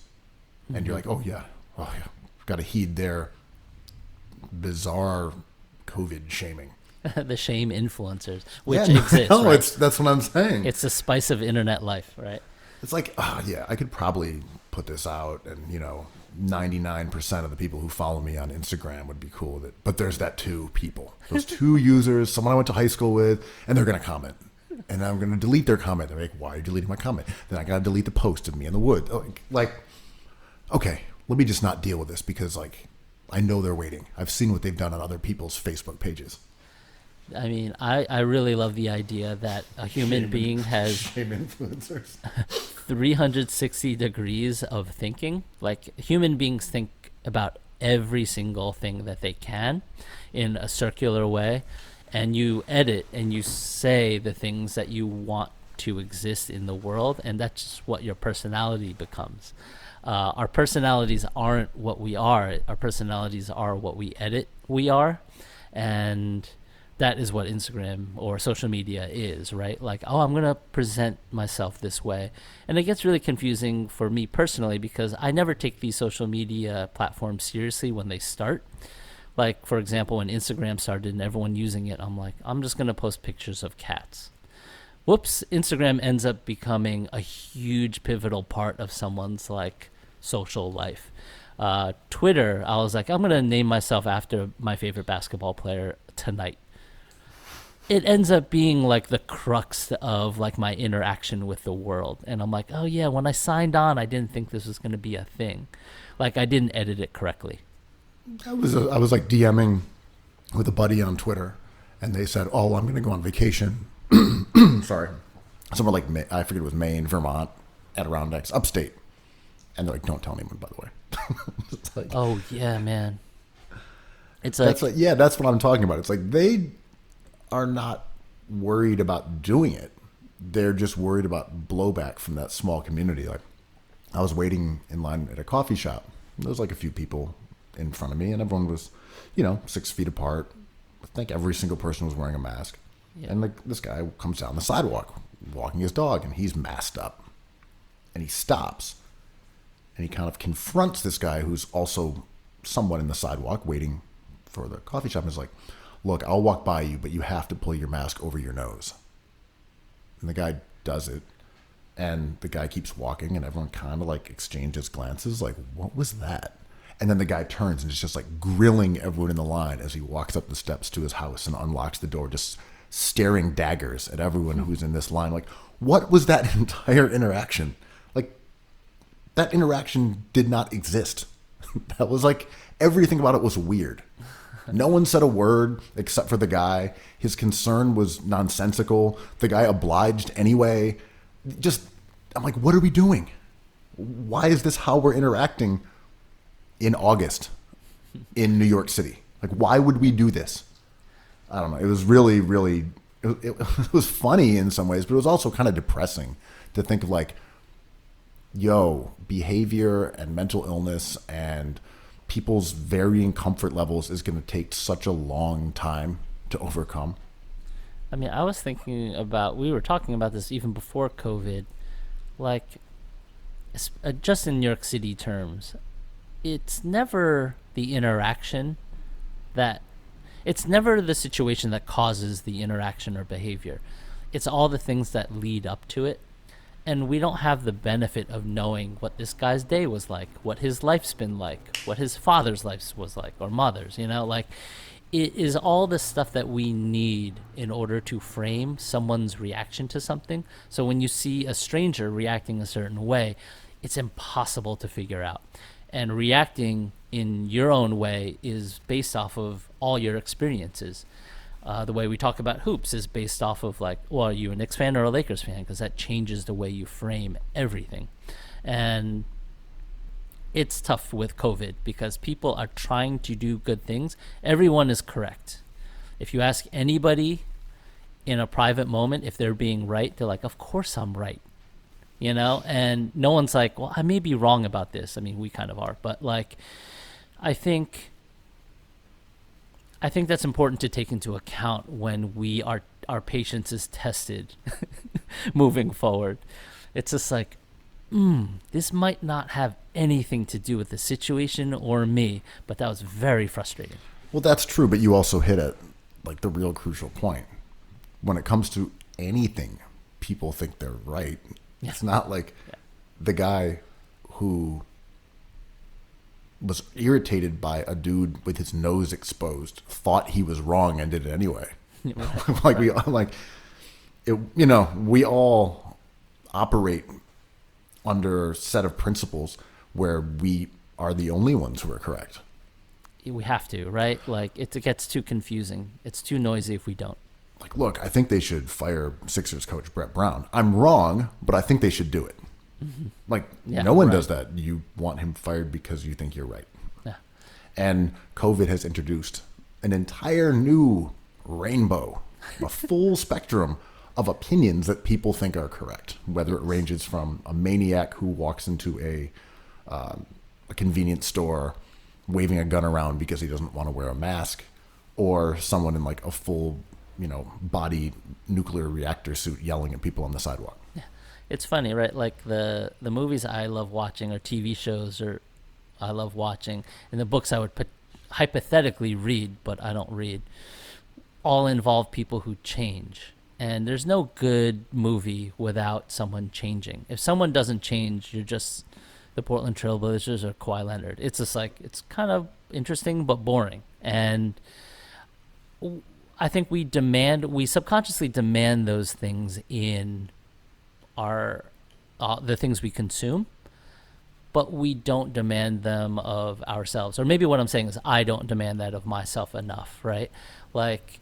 And you're like, oh yeah. Got to heed their bizarre COVID shaming. The shame influencers, which exists. No, right? That's what I'm saying. It's the spice of internet life, right? It's like, I could probably put this out and, you know, 99% of the people who follow me on Instagram would be cool with it. But there's those two users, someone I went to high school with, and they're going to comment. And I'm going to delete their comment. They're like, why are you deleting my comment? Then I got to delete the post of me in the woods. Like, okay, let me just not deal with this because, like, I know they're waiting. I've seen what they've done on other people's Facebook pages. I mean, I really love the idea that a human being has shame influencers. 360 degrees of thinking. Like, human beings think about every single thing that they can in a circular way. And you edit and you say the things that you want to exist in the world, and that's just what your personality becomes. Our personalities aren't what we are. Our personalities are what we edit we are, and that is what Instagram or social media is, right? Like, oh, I'm going to present myself this way. And it gets really confusing for me personally because I never take these social media platforms seriously when they start. Like, for example, when Instagram started and everyone using it, I'm like, I'm just going to post pictures of cats. Whoops, Instagram ends up becoming a huge pivotal part of someone's, like, social life. Twitter, I was like, I'm going to name myself after my favorite basketball player tonight. It ends up being, like, the crux of, like, my interaction with the world. And I'm like, oh, yeah, when I signed on, I didn't think this was going to be a thing. Like, I didn't edit it correctly. I was like DMing with a buddy on Twitter, and they said, "Oh, I'm going to go on vacation." Sorry, somewhere like I forget it was Maine, Vermont, Adirondacks, upstate, and they're like, "Don't tell anyone, by the way." Like, oh yeah, man. It's like, that's what I'm talking about. It's like they are not worried about doing it; they're just worried about blowback from that small community. Like, I was waiting in line at a coffee shop. There was like a few people in front of me, and everyone was, 6 feet apart. I think every single person was wearing a mask. Yeah. And like this guy comes down the sidewalk walking his dog, and he's masked up, and he stops, and he kind of confronts this guy who's also somewhat in the sidewalk waiting for the coffee shop, and is like, look, I'll walk by you, but you have to pull your mask over your nose. And the guy does it. And the guy keeps walking, and everyone kind of like exchanges glances like, what was that? And then the guy turns and is just like grilling everyone in the line as he walks up the steps to his house and unlocks the door, just staring daggers at everyone who's in this line. Like, what was that entire interaction? Like, that interaction did not exist. That was like, everything about it was weird. No one said a word except for the guy. His concern was nonsensical. The guy obliged anyway. I'm like, what are we doing? Why is this how we're interacting in August in New York City? Like, why would we do this? I don't know. It was really, really, it was funny in some ways, but it was also kind of depressing to think of like, yo, behavior and mental illness and people's varying comfort levels is going to take such a long time to overcome. I mean, I was thinking about, we were talking about this even before COVID, like, just in New York City terms, it's never the interaction it's never the situation that causes the interaction or behavior. It's all the things that lead up to it. And we don't have the benefit of knowing what this guy's day was like, what his life's been like, what his father's life was like, or mother's, like, it is all the stuff that we need in order to frame someone's reaction to something. So when you see a stranger reacting a certain way, it's impossible to figure out. And reacting in your own way is based off of all your experiences. The way we talk about hoops is based off of like, well, are you a Knicks fan or a Lakers fan? Because that changes the way you frame everything. And it's tough with COVID because people are trying to do good things. Everyone is correct. If you ask anybody in a private moment if they're being right, they're like, of course I'm right. And no one's like, well, I may be wrong about this. I mean, we kind of are. But like, I think that's important to take into account when our patience is tested moving forward. It's just like, this might not have anything to do with the situation or me, but that was very frustrating. Well, that's true, but you also hit at like the real crucial point. When it comes to anything, people think they're right. Yeah. It's not like the guy who was irritated by a dude with his nose exposed thought he was wrong and did it anyway. We all operate under a set of principles where we are the only ones who are correct. We have to, right? Like, it gets too confusing. It's too noisy if we don't. Like, look, I think they should fire Sixers coach Brett Brown. I'm wrong, but I think they should do it. Mm-hmm. Like, no one does that. You want him fired because you think you're right. Yeah. And COVID has introduced an entire new rainbow, a full spectrum of opinions that people think are correct, whether it ranges from a maniac who walks into a convenience store waving a gun around because he doesn't want to wear a mask, or someone in like a full, body nuclear reactor suit yelling at people on the sidewalk. Yeah. It's funny, right? Like the movies I love watching or TV shows or I love watching, and the books I would hypothetically read, but I don't read, all involve people who change. And there's no good movie without someone changing. If someone doesn't change, you're just the Portland Trailblazers or Kawhi Leonard. It's just like, it's kind of interesting but boring. And I think we subconsciously demand those things in our the things we consume, but we don't demand them of ourselves. Or maybe what I'm saying is I don't demand that of myself enough, right? Like,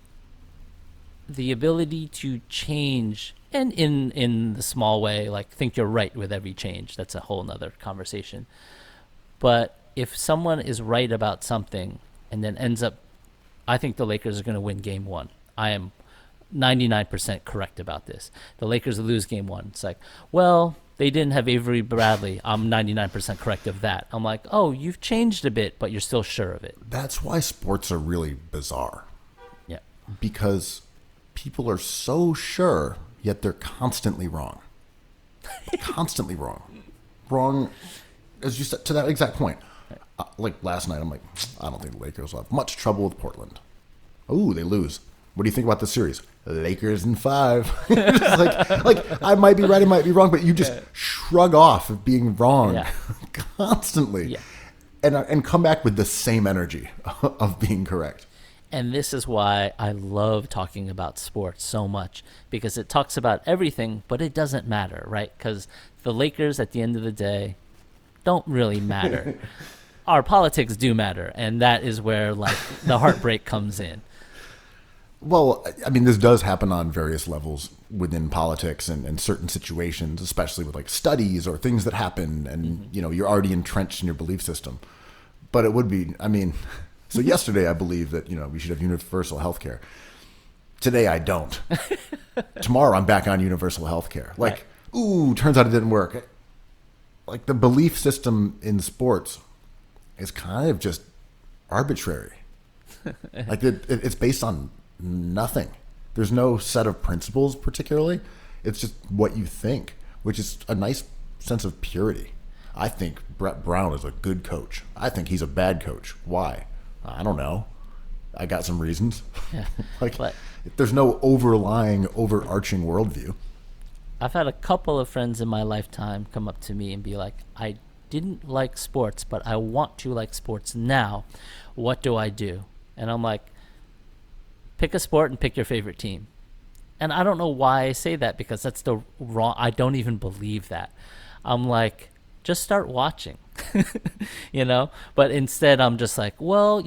the ability to change, and in the small way, like, think you're right with every change. That's a whole nother conversation. But if someone is right about something and then ends up, I think the Lakers are going to win game one. I am 99% correct about this. The Lakers lose game one. It's like, well, they didn't have Avery Bradley. I'm 99% correct of that. I'm like, oh, you've changed a bit, but you're still sure of it. That's why sports are really bizarre. Yeah. Because people are so sure, yet they're constantly wrong. Constantly wrong. Wrong, as you said, to that exact point. Like last night, I'm like, I don't think the Lakers will have much trouble with Portland. Oh, they lose. What do you think about the series? Lakers in 5. Just like I might be right, I might be wrong, but you just shrug off of being wrong constantly, and come back with the same energy of being correct. And this is why I love talking about sports so much, because it talks about everything, but it doesn't matter, right? Because the Lakers, at the end of the day, don't really matter. Our politics do matter, and that is where like the heartbreak comes in. Well, I mean, this does happen on various levels within politics and certain situations, especially with like studies or things that happen, and you're already entrenched in your belief system. But it would be, I mean, so yesterday I believe that we should have universal health care. Today I don't. Tomorrow I'm back on universal health care. Like, ooh, turns out it didn't work. Like the belief system in sports is kind of just arbitrary. Like it's based on nothing. There's no set of principles particularly. It's just what you think, which is a nice sense of purity. I think Brett Brown is a good coach. I think he's a bad coach. Why? I don't know. I got some reasons. There's no overarching worldview. I've had a couple of friends in my lifetime come up to me and be like, I didn't like sports, but I want to like sports now. What do I do? And I'm like, pick a sport and pick your favorite team. And I don't know why I say that, because that's the wrong, I don't even believe that. I'm like, just start watching, but instead I'm just like, well,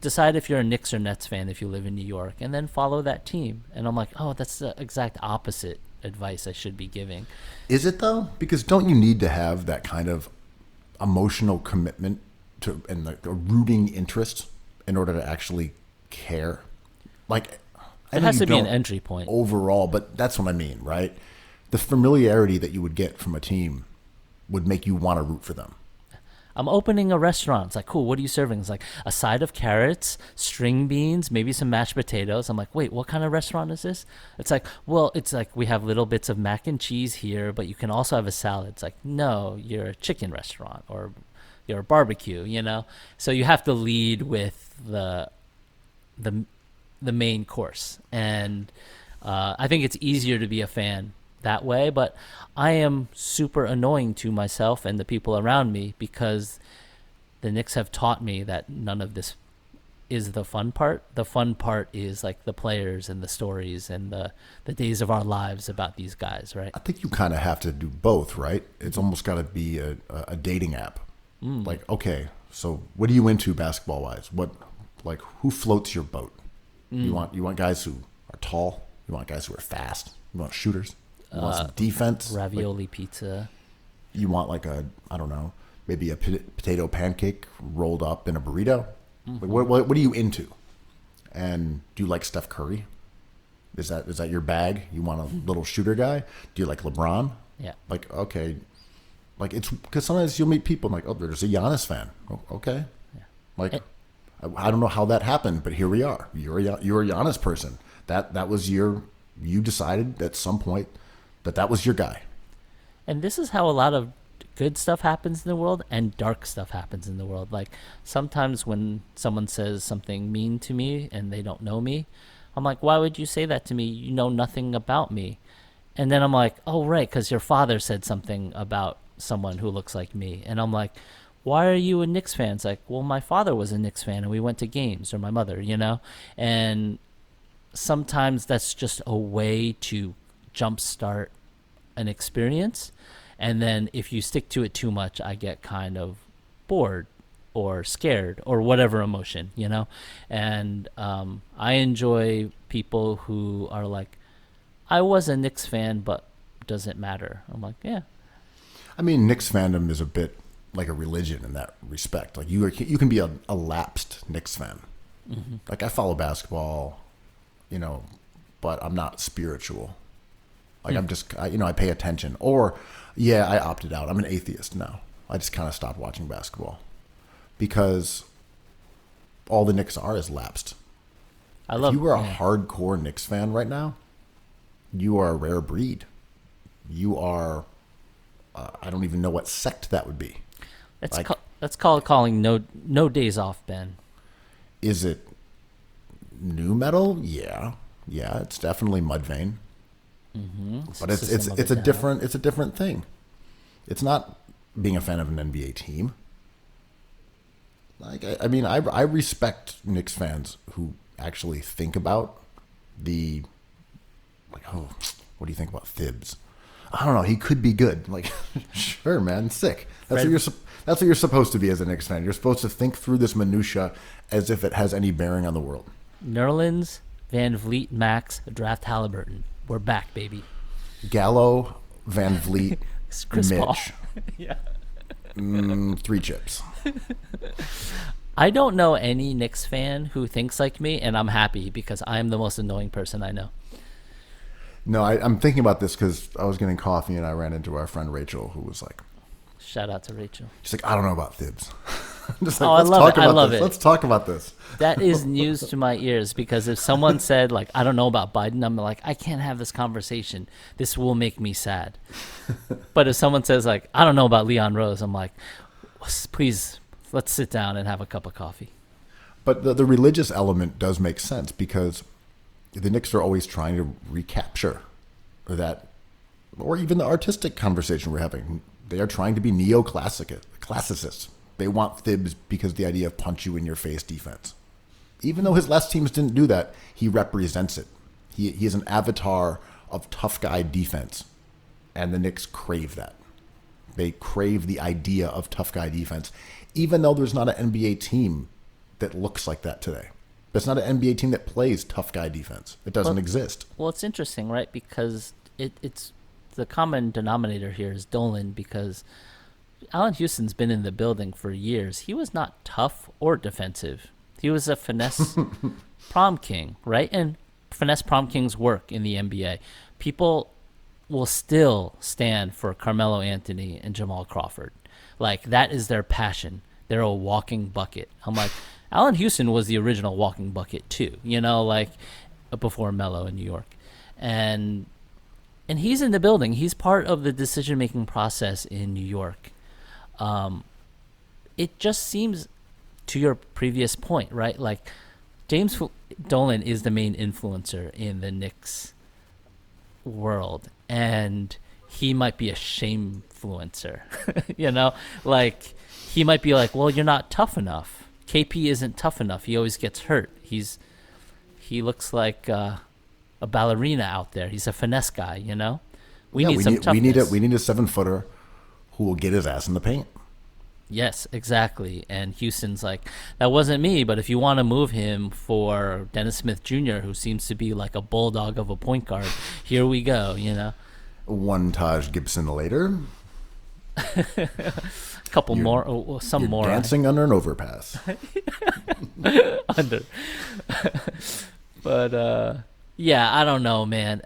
decide if you're a Knicks or Nets fan if you live in New York, and then follow that team. And I'm like, oh, that's the exact opposite advice I should be giving. Is it though? Because don't you need to have that kind of emotional commitment to and the rooting interest in order to actually care? Like, it has to be an entry point overall, but that's what I mean, right? The familiarity that you would get from a team would make you want to root for them. I'm opening a restaurant. It's like, cool, what are you serving? It's like a side of carrots, string beans, maybe some mashed potatoes. I'm like, wait, what kind of restaurant is this? It's like, well, it's like we have little bits of mac and cheese here, but you can also have a salad. It's like, no, you're a chicken restaurant or you're a barbecue, So you have to lead with the main course. And I think it's easier to be a fan that way, but I am super annoying to myself and the people around me, because the Knicks have taught me that none of this is the fun part. The fun part is like the players and the stories and the days of our lives about these guys, right? I think you kind of have to do both, right? It's almost got to be a dating app. Like, okay, so what are you into basketball wise? Who floats your boat? You want guys who are tall? You want guys who are fast? You want shooters? You want some defense? Ravioli pizza. You want maybe a potato pancake rolled up in a burrito? Like, what are you into? And do you like Steph Curry? Is that your bag? You want a little shooter guy? Do you like LeBron? Yeah. Like, okay. Like, it's because sometimes you'll meet people like, oh, there's a Giannis fan. Oh, okay. Yeah. Like, I don't know how that happened, but here we are. You're a Giannis person. That was you decided at some point that was your guy. And this is how a lot of good stuff happens in the world and dark stuff happens in the world. Like, sometimes when someone says something mean to me and they don't know me, I'm like, why would you say that to me? You know nothing about me. And then I'm like, oh, right, because your father said something about someone who looks like me. And I'm like, why are you a Knicks fan? It's like, well, my father was a Knicks fan and we went to games, or my mother, And sometimes that's just a way to jumpstart an experience. And then if you stick to it too much, I get kind of bored or scared or whatever emotion, And I enjoy people who are like, I was a Knicks fan, but does it matter? I'm like, yeah. I mean, Knicks fandom is a bit like a religion in that respect. Like, you can be a lapsed Knicks fan. Mm-hmm. Like, I follow basketball, but I'm not spiritual. Like, I'm just, I pay attention. Or, I opted out. I'm an atheist now. I just kind of stopped watching basketball because all the Knicks are is lapsed. If you were a hardcore Knicks fan right now, you are a rare breed. You are, I don't even know what sect that would be. That's called calling no days off, Ben. Is it new metal, yeah, it's definitely Mudvayne. But it's a different thing. It's not being a fan of an NBA team. Like I respect Knicks fans who actually think about the what do you think about Thibs? I don't know. He could be good. Like, sure, man, sick. That's what you're supposed to be as a Knicks fan. You're supposed to think through this minutia as if it has any bearing on the world. Nerlens, Van Vliet, Max, draft Halliburton. We're back, baby. Gallo, Van Vliet, Chris Mitch. Paul. Yeah. 3 chips. I don't know any Knicks fan who thinks like me, and I'm happy because I'm the most annoying person I know. No, I'm thinking about this because I was getting coffee and I ran into our friend Rachel, who was like, shout out to Rachel. She's like, I don't know about Thibs. I'm just like, I love it. Let's talk about this. That is news to my ears because if someone said, like, I don't know about Biden, I'm like, I can't have this conversation. This will make me sad. But if someone says, like, I don't know about Leon Rose, I'm like, please, let's sit down and have a cup of coffee. But the religious element does make sense because the Knicks are always trying to recapture that, or even the artistic conversation we're having. They are trying to be neoclassicists. They want Thibs because the idea of punch you in your face defense. Even though his last teams didn't do that, he represents it. He is an avatar of tough guy defense, and the Knicks crave that. They crave the idea of tough guy defense, even though there's not an NBA team that looks like that today. There's not an NBA team that plays tough guy defense. It doesn't exist. Well, it's interesting, right? Because it's the common denominator here is Dolan because Allen Houston's been in the building for years. He was not tough or defensive. He was a finesse prom king, right? And finesse prom kings work in the NBA. People will still stand for Carmelo Anthony and Jamal Crawford. Like, that is their passion. They're a walking bucket. I'm like, Allen Houston was the original walking bucket too, like before Melo in New York. And he's in the building. He's part of the decision-making process in New York. It just seems, to your previous point, right? Like, James Dolan is the main influencer in the Knicks world, and he might be a shame-fluencer, Like, he might be like, well, you're not tough enough. KP isn't tough enough. He always gets hurt. He looks like a ballerina out there. He's a finesse guy, We need some toughness. We need a 7-footer who will get his ass in the paint. Yes, exactly. And Houston's like, that wasn't me, but if you want to move him for Dennis Smith Jr., who seems to be like a bulldog of a point guard, here we go, One Taj Gibson later. Couple more, some you're more. Dancing under an overpass. But yeah, I don't know, man.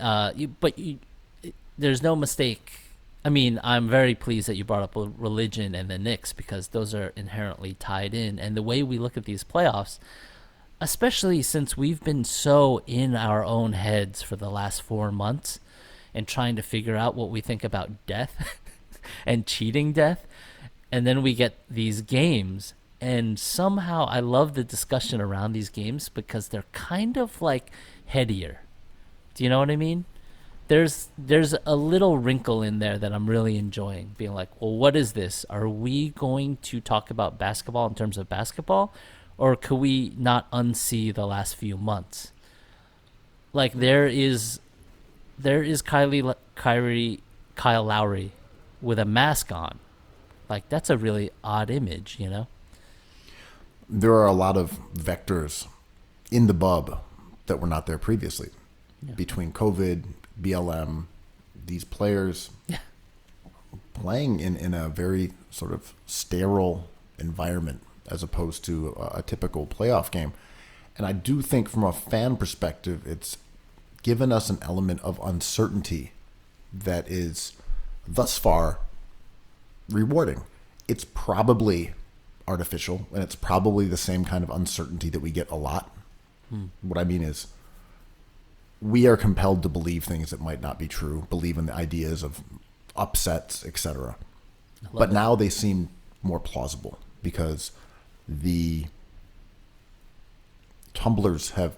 There's no mistake. I mean, I'm very pleased that you brought up religion and the Knicks because those are inherently tied in. And the way we look at these playoffs, especially since we've been so in our own heads for the last 4 months and trying to figure out what we think about death and cheating death. And then we get these games, and somehow I love the discussion around these games because they're kind of like headier. Do you know what I mean? There's a little wrinkle in there that I'm really enjoying, being like, well, what is this? Are we going to talk about basketball in terms of basketball, or could we not unsee the last few months? Like, there is Kyle Lowry with a mask on. Like, that's a really odd image, There are a lot of vectors in the bub that were not there previously. Yeah. Between COVID, BLM, these players playing in a very sort of sterile environment as opposed to a typical playoff game. And I do think from a fan perspective, it's given us an element of uncertainty that is thus far rewarding. It's probably artificial, and it's probably the same kind of uncertainty that we get a lot. What I mean is, we are compelled to believe things that might not be true, believe in the ideas of upsets, etc. But now they seem more plausible because the tumblers have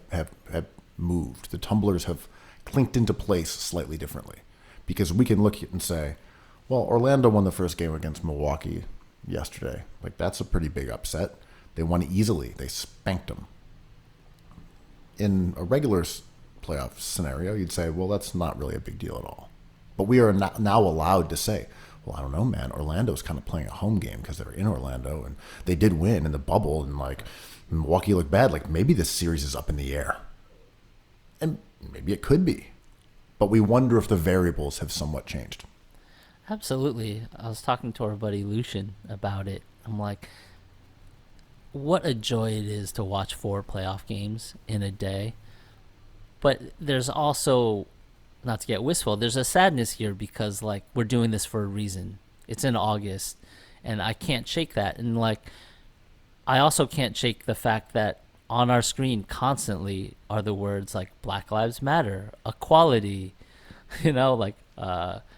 moved. The tumblers have clinked into place slightly differently. Because we can look at it and say, well, Orlando won the first game against Milwaukee yesterday. Like, that's a pretty big upset. They won easily. They spanked them. In a regular playoff scenario, you'd say, well, that's not really a big deal at all. But we are now allowed to say, well, I don't know, man. Orlando's kind of playing a home game because they're in Orlando, and they did win in the bubble, and, like, Milwaukee looked bad. Like, maybe this series is up in the air. And maybe it could be. But we wonder if the variables have somewhat changed. Absolutely. I was talking to our buddy Lucian about it. I'm like, what a joy it is to watch 4 playoff games in a day. But there's also, not to get wistful, there's a sadness here because, like, we're doing this for a reason. It's in August, and I can't shake that. And, like, I also can't shake the fact that on our screen constantly are the words like Black Lives Matter, equality, like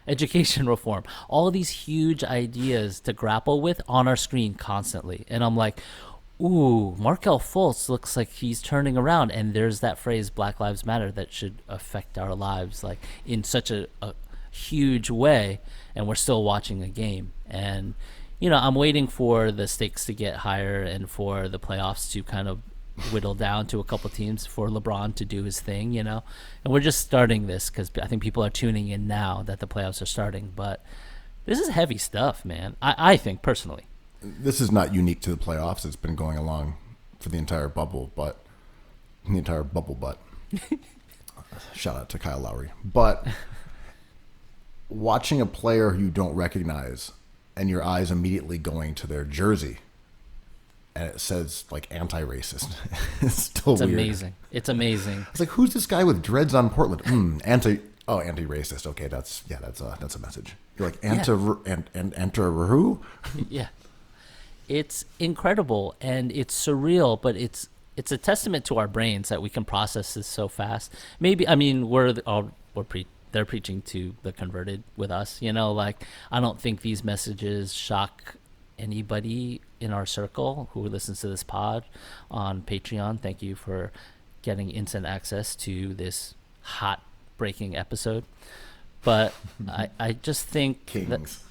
education reform, all of these huge ideas to grapple with on our screen constantly. And I'm like, ooh, Markelle Fultz looks like he's turning around, and there's that phrase Black Lives Matter that should affect our lives like in such a huge way, and we're still watching a game. And I'm waiting for the stakes to get higher and for the playoffs to kind of whittle down to a couple teams for LeBron to do his thing, and we're just starting this because I think people are tuning in now that the playoffs are starting. But this is heavy stuff, man. I think personally. This is not unique to the playoffs. It's been going along for the entire bubble, but shout out to Kyle Lowry. But watching a player who you don't recognize and your eyes immediately going to their jersey and it says like anti-racist. It's weird. Amazing. It's amazing. It's like, who's this guy with dreads on Portland? Anti-racist. Okay, that's a message. You're like enter who? Yeah. It's incredible and it's surreal, but it's a testament to our brains that we can process this so fast. Maybe they're preaching to the converted with us, like I don't think these messages shock anybody in our circle who listens to this pod on Patreon. Thank you for getting instant access to this hot breaking episode. But I just think Kings.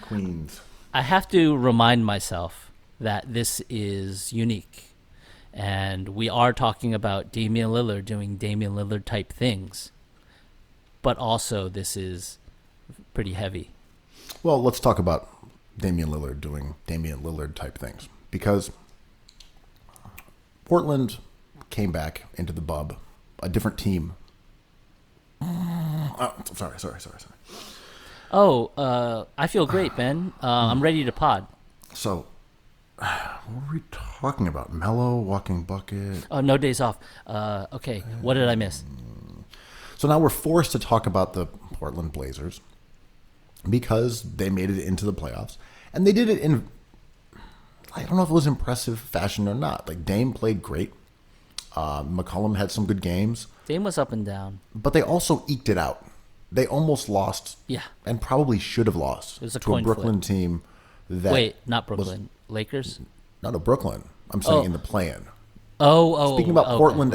Queens. I have to remind myself that this is unique. And we are talking about Damian Lillard doing Damian Lillard type things. But also this is pretty heavy. Well, let's talk about Damian Lillard doing Damian Lillard type things. Because Portland came back into the bub, a different team. Oh, sorry. Oh, I feel great, Ben. I'm ready to pod. So, what were we talking about? Melo, walking bucket? Oh, no days off. Okay, what did I miss? So now we're forced to talk about the Portland Blazers because they made it into the playoffs. And they did it in, I don't know if it was impressive fashion or not. Like, Dame played great. McCollum had some good games. Dame was up and down. But they also eked it out. They almost lost. Yeah. And probably should have lost it was a to a Brooklyn flip. team that. Wait, not Brooklyn. Lakers? Not a Brooklyn. I'm saying in the play-in. Speaking about Portland,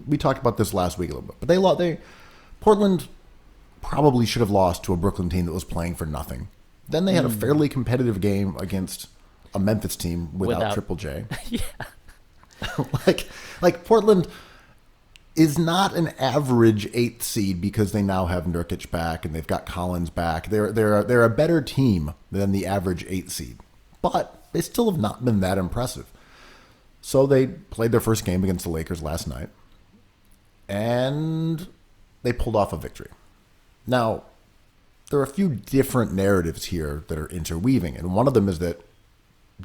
we talked about this last week a little bit. But Portland probably should have lost to a Brooklyn team that was playing for nothing. Then they had a fairly competitive game against a Memphis team without Triple J. Yeah. like Portland is not an average 8th seed because they now have Nurkic back and they've got Collins back. They're a better team than the average 8th seed, but they still have not been that impressive. So they played their first game against the Lakers last night, and they pulled off a victory. Now, there are a few different narratives here that are interweaving, and one of them is that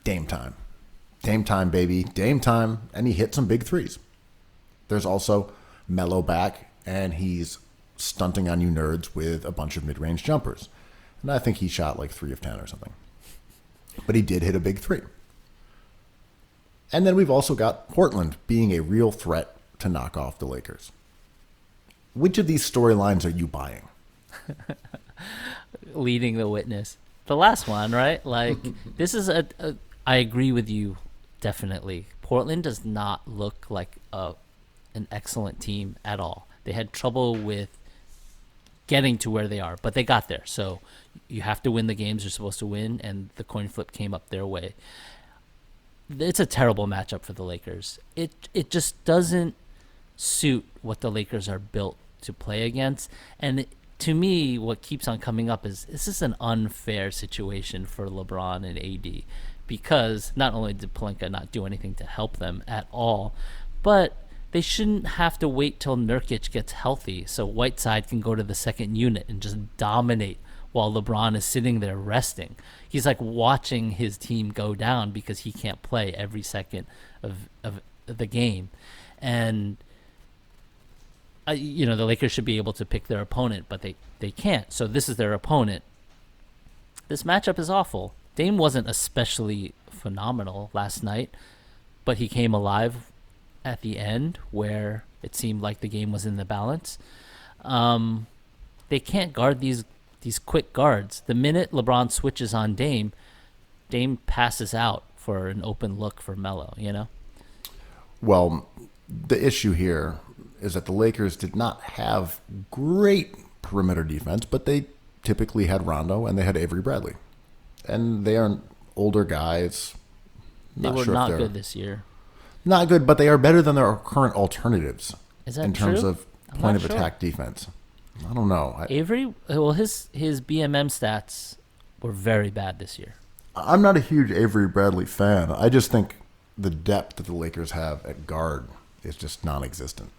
Dame time. Dame time, baby. Dame time, and he hit some big threes. There's also Melo back, and he's stunting on you nerds with a bunch of mid-range jumpers. And I think he shot like 3 of 10 or something. But he did hit a big 3. And then we've also got Portland being a real threat to knock off the Lakers. Which of these storylines are you buying? Leading the witness. The last one, right? Like, this is I agree with you definitely. Portland does not look like an excellent team at all. They had trouble with getting to where they are, but they got there. So you have to win the games you're supposed to win, and the coin flip came up their way. It's a terrible matchup for the Lakers. It just doesn't suit what the Lakers are built to play against. And to me, what keeps on coming up is this is an unfair situation for LeBron and AD, because not only did Pelinka not do anything to help them at all, but they shouldn't have to wait till Nurkic gets healthy so Whiteside can go to the second unit and just dominate while LeBron is sitting there resting. He's like watching his team go down because he can't play every second of the game. And the Lakers should be able to pick their opponent, but they can't. So this is their opponent. This matchup is awful. Dame wasn't especially phenomenal last night, but he came alive at the end where it seemed like the game was in the balance. They can't guard these quick guards. The minute LeBron switches on Dame passes out for an open look for Melo, Well, the issue here is that the Lakers did not have great perimeter defense, but they typically had Rondo and they had Avery Bradley. And they are older guys. They were not good this year. Not good, but they are better than their current alternatives. Is that in terms true? of point of attack defense? I don't know. Avery, well, his BMM stats were very bad this year. I'm not a huge Avery Bradley fan. I just think the depth that the Lakers have at guard is just non-existent.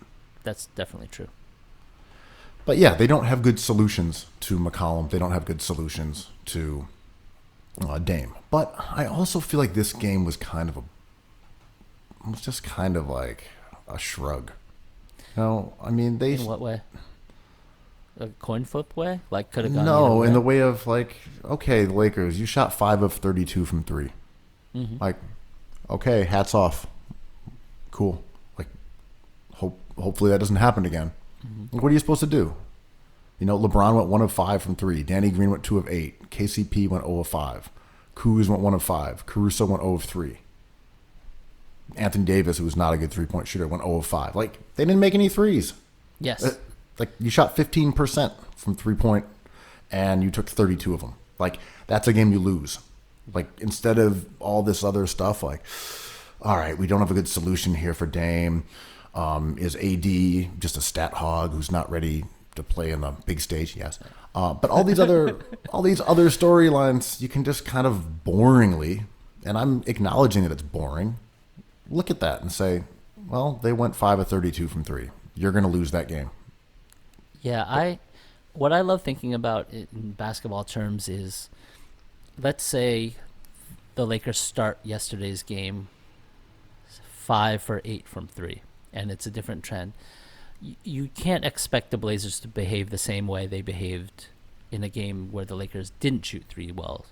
That's definitely true. But yeah, they don't have good solutions to McCollum. They don't have good solutions to Dame. But I also feel like this game was just kind of like a shrug. I mean, they... In what way? A coin flip way? Like, could have gone No, either in the way? way of like, okay, the Lakers, you shot 5 of 32 from 3. Mm-hmm. Like, okay, hats off. Cool. Like, hopefully that doesn't happen again. Mm-hmm. Like, what are you supposed to do? LeBron went 1 of 5 from 3. Danny Green went 2 of 8. KCP went 0 of 5. Kuz went 1 of 5. Caruso went 0 of 3. Anthony Davis, who was not a good three-point shooter, went 0 of 5. Like, they didn't make any threes. Yes. Like, you shot 15% from three-point, and you took 32 of them. Like, that's a game you lose. Like, instead of all this other stuff, like, all right, we don't have a good solution here for Dame. Is AD just a stat hog who's not ready to play in the big stage? Yes. But all these other storylines, you can just kind of boringly, and I'm acknowledging that it's boring, look at that and say, well, they went 5 of 32 from 3. You're going to lose that game. Yeah, what I love thinking about in basketball terms is, let's say the Lakers start yesterday's game 5 for 8 from 3, and it's a different trend. You can't expect the Blazers to behave the same way they behaved in a game where the Lakers didn't shoot 3 well.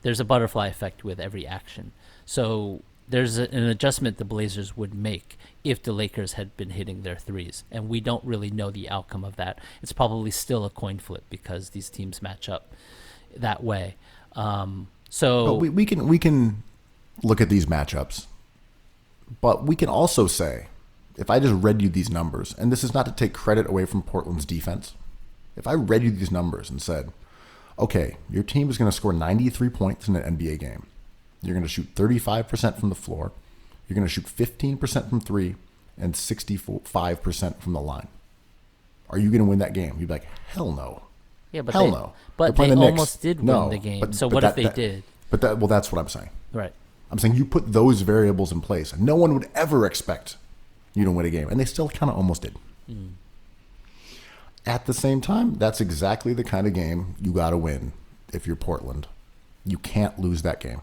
There's a butterfly effect with every action. So there's an adjustment the Blazers would make if the Lakers had been hitting their threes, and we don't really know the outcome of that. It's probably still a coin flip because these teams match up that way. So but we can look at these matchups, but we can also say, if I just read you these numbers, and this is not to take credit away from Portland's defense, if I read you these numbers and said, okay, your team is going to score 93 points in an NBA game. You're going to shoot 35% from the floor. You're going to shoot 15% from 3 and 65% from the line. Are you going to win that game? You'd be like, hell no. Yeah, but hell no. But they almost did win the game. So what if they did? But that's what I'm saying. Right. I'm saying you put those variables in place. No one would ever expect you to win a game, and they still kind of almost did. Mm. At the same time, that's exactly the kind of game you got to win if you're Portland. You can't lose that game.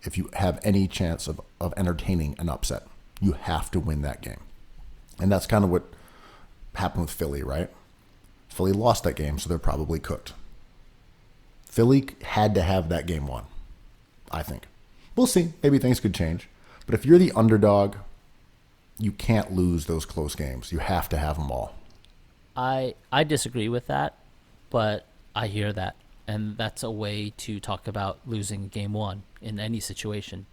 If you have any chance of entertaining an upset, you have to win that game. And that's kind of what happened with Philly, right? Philly lost that game, so they're probably cooked. Philly had to have that game won, I think. We'll see. Maybe things could change. But if you're the underdog, you can't lose those close games. You have to have them all. I disagree with that, but I hear that. And that's a way to talk about losing game 1 in any situation.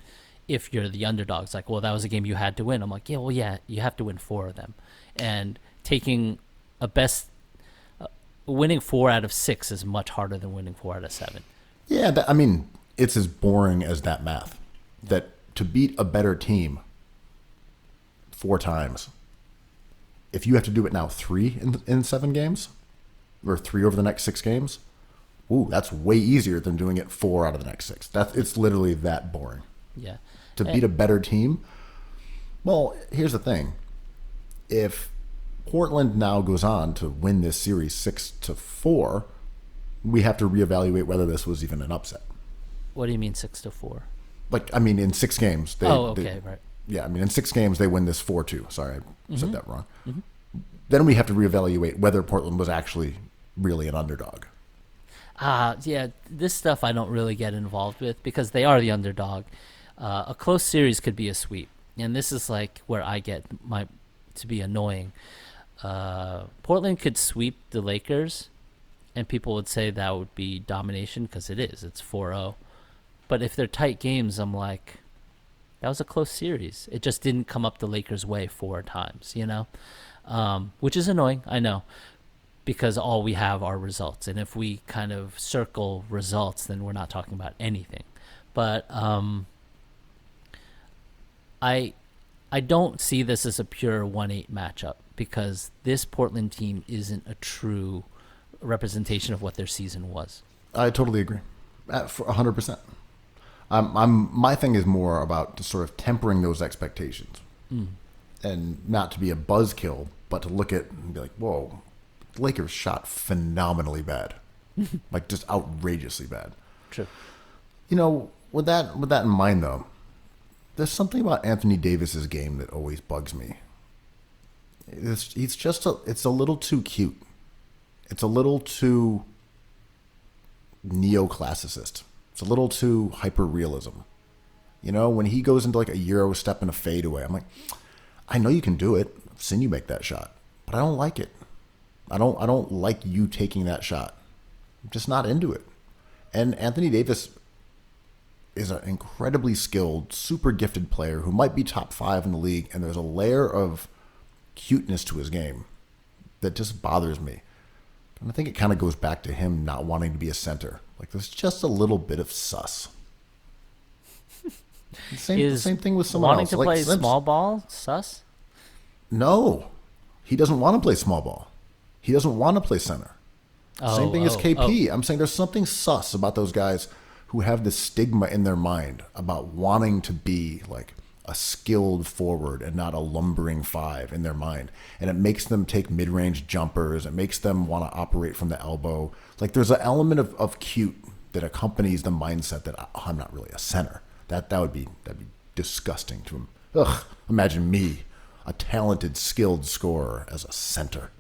if you're the underdog. It's like, well, that was a game you had to win. I'm like, yeah, well, yeah, you have to win 4 of them. And taking a best, winning 4 out of 6 is much harder than winning 4 out of 7. Yeah, I mean, it's as boring as that math. That to beat a better team 4 times, if you have to do it now 3 in 7 games, or 3 over the next 6 games, ooh, that's way easier than doing it 4 out of the next 6. It's literally that boring. Yeah. To beat a better team, well, here's the thing. If Portland now goes on to win this series 6-4, we have to reevaluate whether this was even an upset. What do you mean 6-4? Like, I mean, in 6 games. Right. Yeah, I mean, in 6 games, they win this 4-2. Sorry, I said that wrong. Then we have to reevaluate whether Portland was actually really an underdog. Yeah, this stuff I don't really get involved with because they are the underdog. A close series could be a sweep, and this is like where I get to be annoying. Portland could sweep the Lakers, and people would say that would be domination because it is. It's 4-0. But if they're tight games, I'm like, that was a close series. It just didn't come up the Lakers' way 4 times, which is annoying, I know, because all we have are results. And if we kind of circle results, then we're not talking about anything. But I don't see this as a pure 1-8 matchup because this Portland team isn't a true representation of what their season was. I totally agree, for 100%. My thing is more about sort of tempering those expectations, and not to be a buzzkill, but to look at and be like, whoa, the Lakers shot phenomenally bad, like just outrageously bad. True. With that in mind, though, there's something about Anthony Davis's game that always bugs me. It's a little too cute. It's a little too neoclassicist. It's a little too hyper-realism. When he goes into like a Euro step and a fadeaway, I'm like, I know you can do it. I've seen you make that shot, but I don't like it. I don't like you taking that shot. I'm just not into it. And Anthony Davis is an incredibly skilled, super gifted player who might be top 5 in the league, and there's a layer of cuteness to his game that just bothers me. And I think it kind of goes back to him not wanting to be a center. Like, there's just a little bit of sus. Same thing with someone wanting else. To like, play small ball, sus? No. He doesn't want to play small ball. He doesn't want to play center. Same thing as KP. I'm saying there's something sus about those guys who have this stigma in their mind about wanting to be like a skilled forward and not a lumbering 5 in their mind. And it makes them take mid-range jumpers. It makes them want to operate from the elbow. Like there's an element of cute that accompanies the mindset that I'm not really a center. That'd be disgusting to him. Ugh, imagine me, a talented, skilled scorer as a center.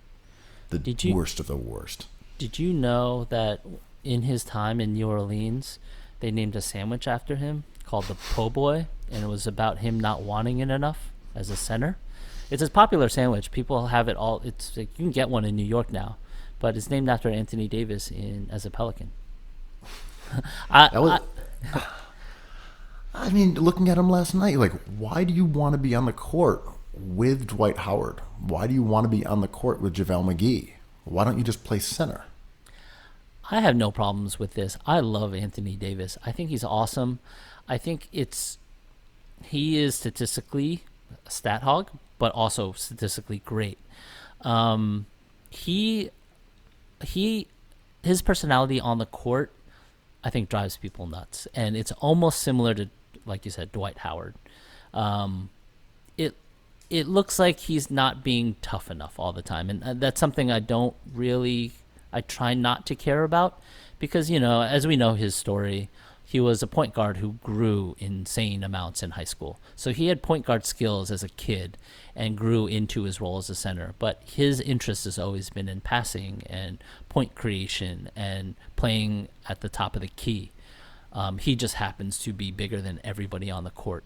The worst of the worst. Did you know that in his time in New Orleans, they named a sandwich after him called the Po' Boy, and it was about him not wanting it enough as a center? It's a popular sandwich. People have it all. It's like, you can get one in New York now, but it's named after Anthony Davis as a Pelican. I mean, looking at him last night, like, why do you want to be on the court with Dwight Howard? Why do you want to be on the court with JaVale McGee? Why don't you just play center? I have no problems with this. I love Anthony Davis. I think he's awesome. I think he is statistically a stat hog, but also statistically great. His personality on the court, I think, drives people nuts, and it's almost similar to, like you said, Dwight Howard. It looks like he's not being tough enough all the time, and that's something I try not to care about, because, as we know his story, he was a point guard who grew insane amounts in high school. So he had point guard skills as a kid and grew into his role as a center. But his interest has always been in passing and point creation and playing at the top of the key. He just happens to be bigger than everybody on the court.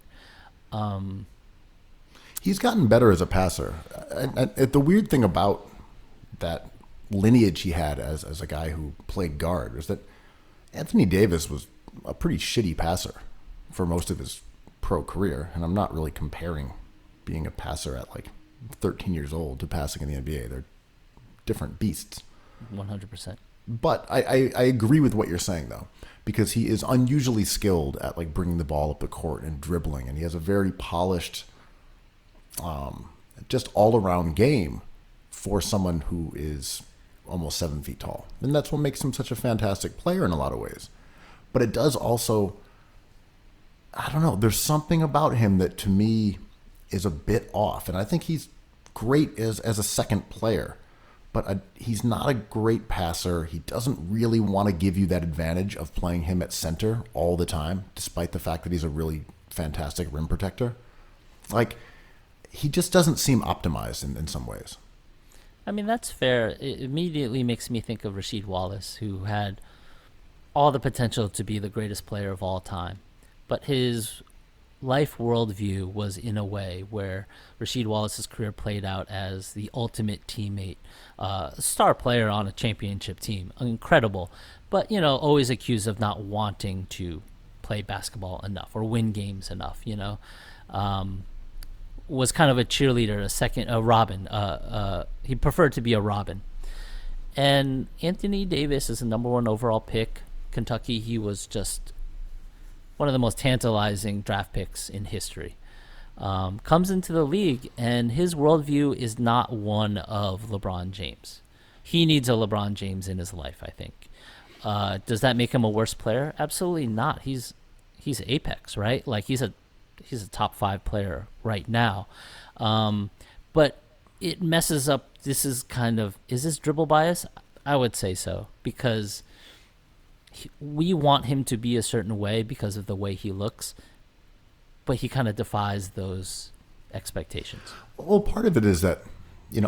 He's gotten better as a passer. And the weird thing about that lineage he had as a guy who played guard is that Anthony Davis was a pretty shitty passer for most of his pro career, and I'm not really comparing being a passer at like 13 years old to passing in the NBA. They're different beasts. 100%. But I agree with what you're saying, though, because he is unusually skilled at like bringing the ball up the court and dribbling, and he has a very polished, just all-around game for someone who is almost 7 feet tall. And that's what makes him such a fantastic player in a lot of ways. But it does also, I don't know, there's something about him that to me is a bit off. And I think he's great as a second player, but he's not a great passer. He doesn't really want to give you that advantage of playing him at center all the time, despite the fact that he's a really fantastic rim protector. Like, he just doesn't seem optimized in some ways. I mean, that's fair. It immediately makes me think of Rasheed Wallace, who had all the potential to be the greatest player of all time. But his life worldview was in a way where Rasheed Wallace's career played out as the ultimate teammate, star player on a championship team. Incredible. But, always accused of not wanting to play basketball enough or win games enough, was kind of a cheerleader, a Robin. He preferred to be a Robin. And Anthony Davis is a number 1 overall pick. Kentucky, he was just one of the most tantalizing draft picks in history. Comes into the league, and his worldview is not one of LeBron James. He needs a LeBron James in his life, I think. Does that make him a worse player? Absolutely not. He's apex, right? Like, he's a top 5 player right now. But it messes up. Is this dribble bias? I would say so, because we want him to be a certain way because of the way he looks, but he kind of defies those expectations. Well, part of it is that,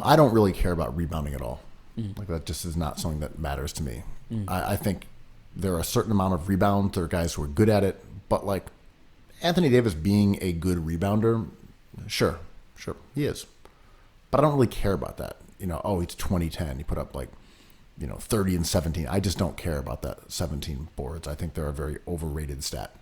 I don't really care about rebounding at all. Like, that just is not something that matters to me. I think there are a certain amount of rebounds. There are guys who are good at it, but like Anthony Davis being a good rebounder, sure, he is. But I don't really care about that. It's 2010. He put up like, 30 and 17. I just don't care about that 17 boards. I think they're a very overrated stat.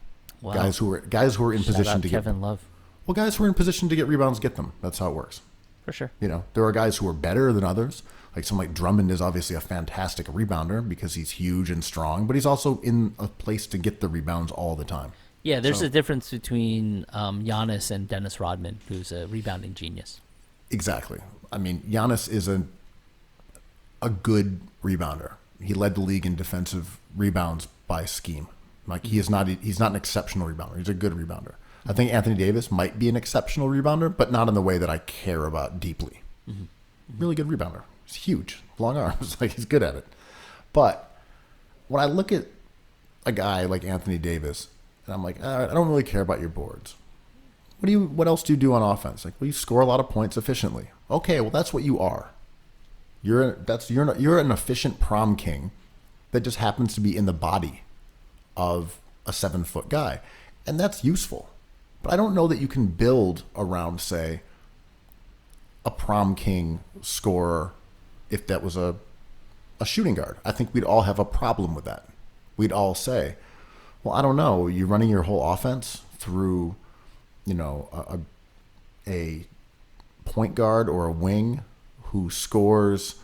Wow. Guys who are in position to Kevin Love. Well, guys who are in position to get rebounds get them. That's how it works. For sure. There are guys who are better than others. Like someone like Drummond is obviously a fantastic rebounder because he's huge and strong, but he's also in a place to get the rebounds all the time. Yeah, there's a difference between Giannis and Dennis Rodman, who's a rebounding genius. Exactly. I mean, Giannis is a good rebounder. He led the league in defensive rebounds by scheme. Like, he's not an exceptional rebounder. He's a good rebounder. I think Anthony Davis might be an exceptional rebounder, but not in the way that I care about deeply. Really good rebounder. He's huge, long arms. Like, he's good at it. But when I look at a guy like Anthony Davis, and I'm like, all right, I don't really care about your boards. What else do you do on offense? Like, well, you score a lot of points efficiently. Okay, well, that's what you are. You're an efficient prom king that just happens to be in the body of a 7-foot guy, and that's useful. But I don't know that you can build around, say, a prom king scorer if that was a shooting guard. I think we'd all have a problem with that. We'd all say, well, I don't know, you're running your whole offense through, a point guard or a wing who scores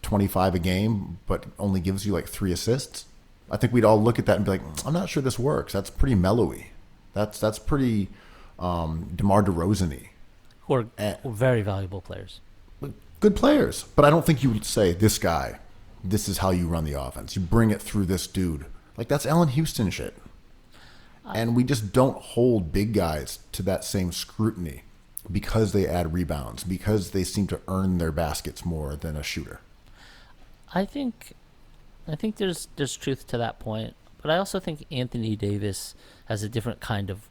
25 a game but only gives you like 3 assists. I think we'd all look at that and be like, I'm not sure this works. That's pretty mellowy. That's pretty DeMar DeRozan-y. Who are very valuable players. Good players. But I don't think you would say, this guy, this is how you run the offense. You bring it through this dude. Like, that's Allen Houston shit. And we just don't hold big guys to that same scrutiny because they add rebounds, because they seem to earn their baskets more than a shooter. I think there's truth to that point, but I also think Anthony Davis has a different kind of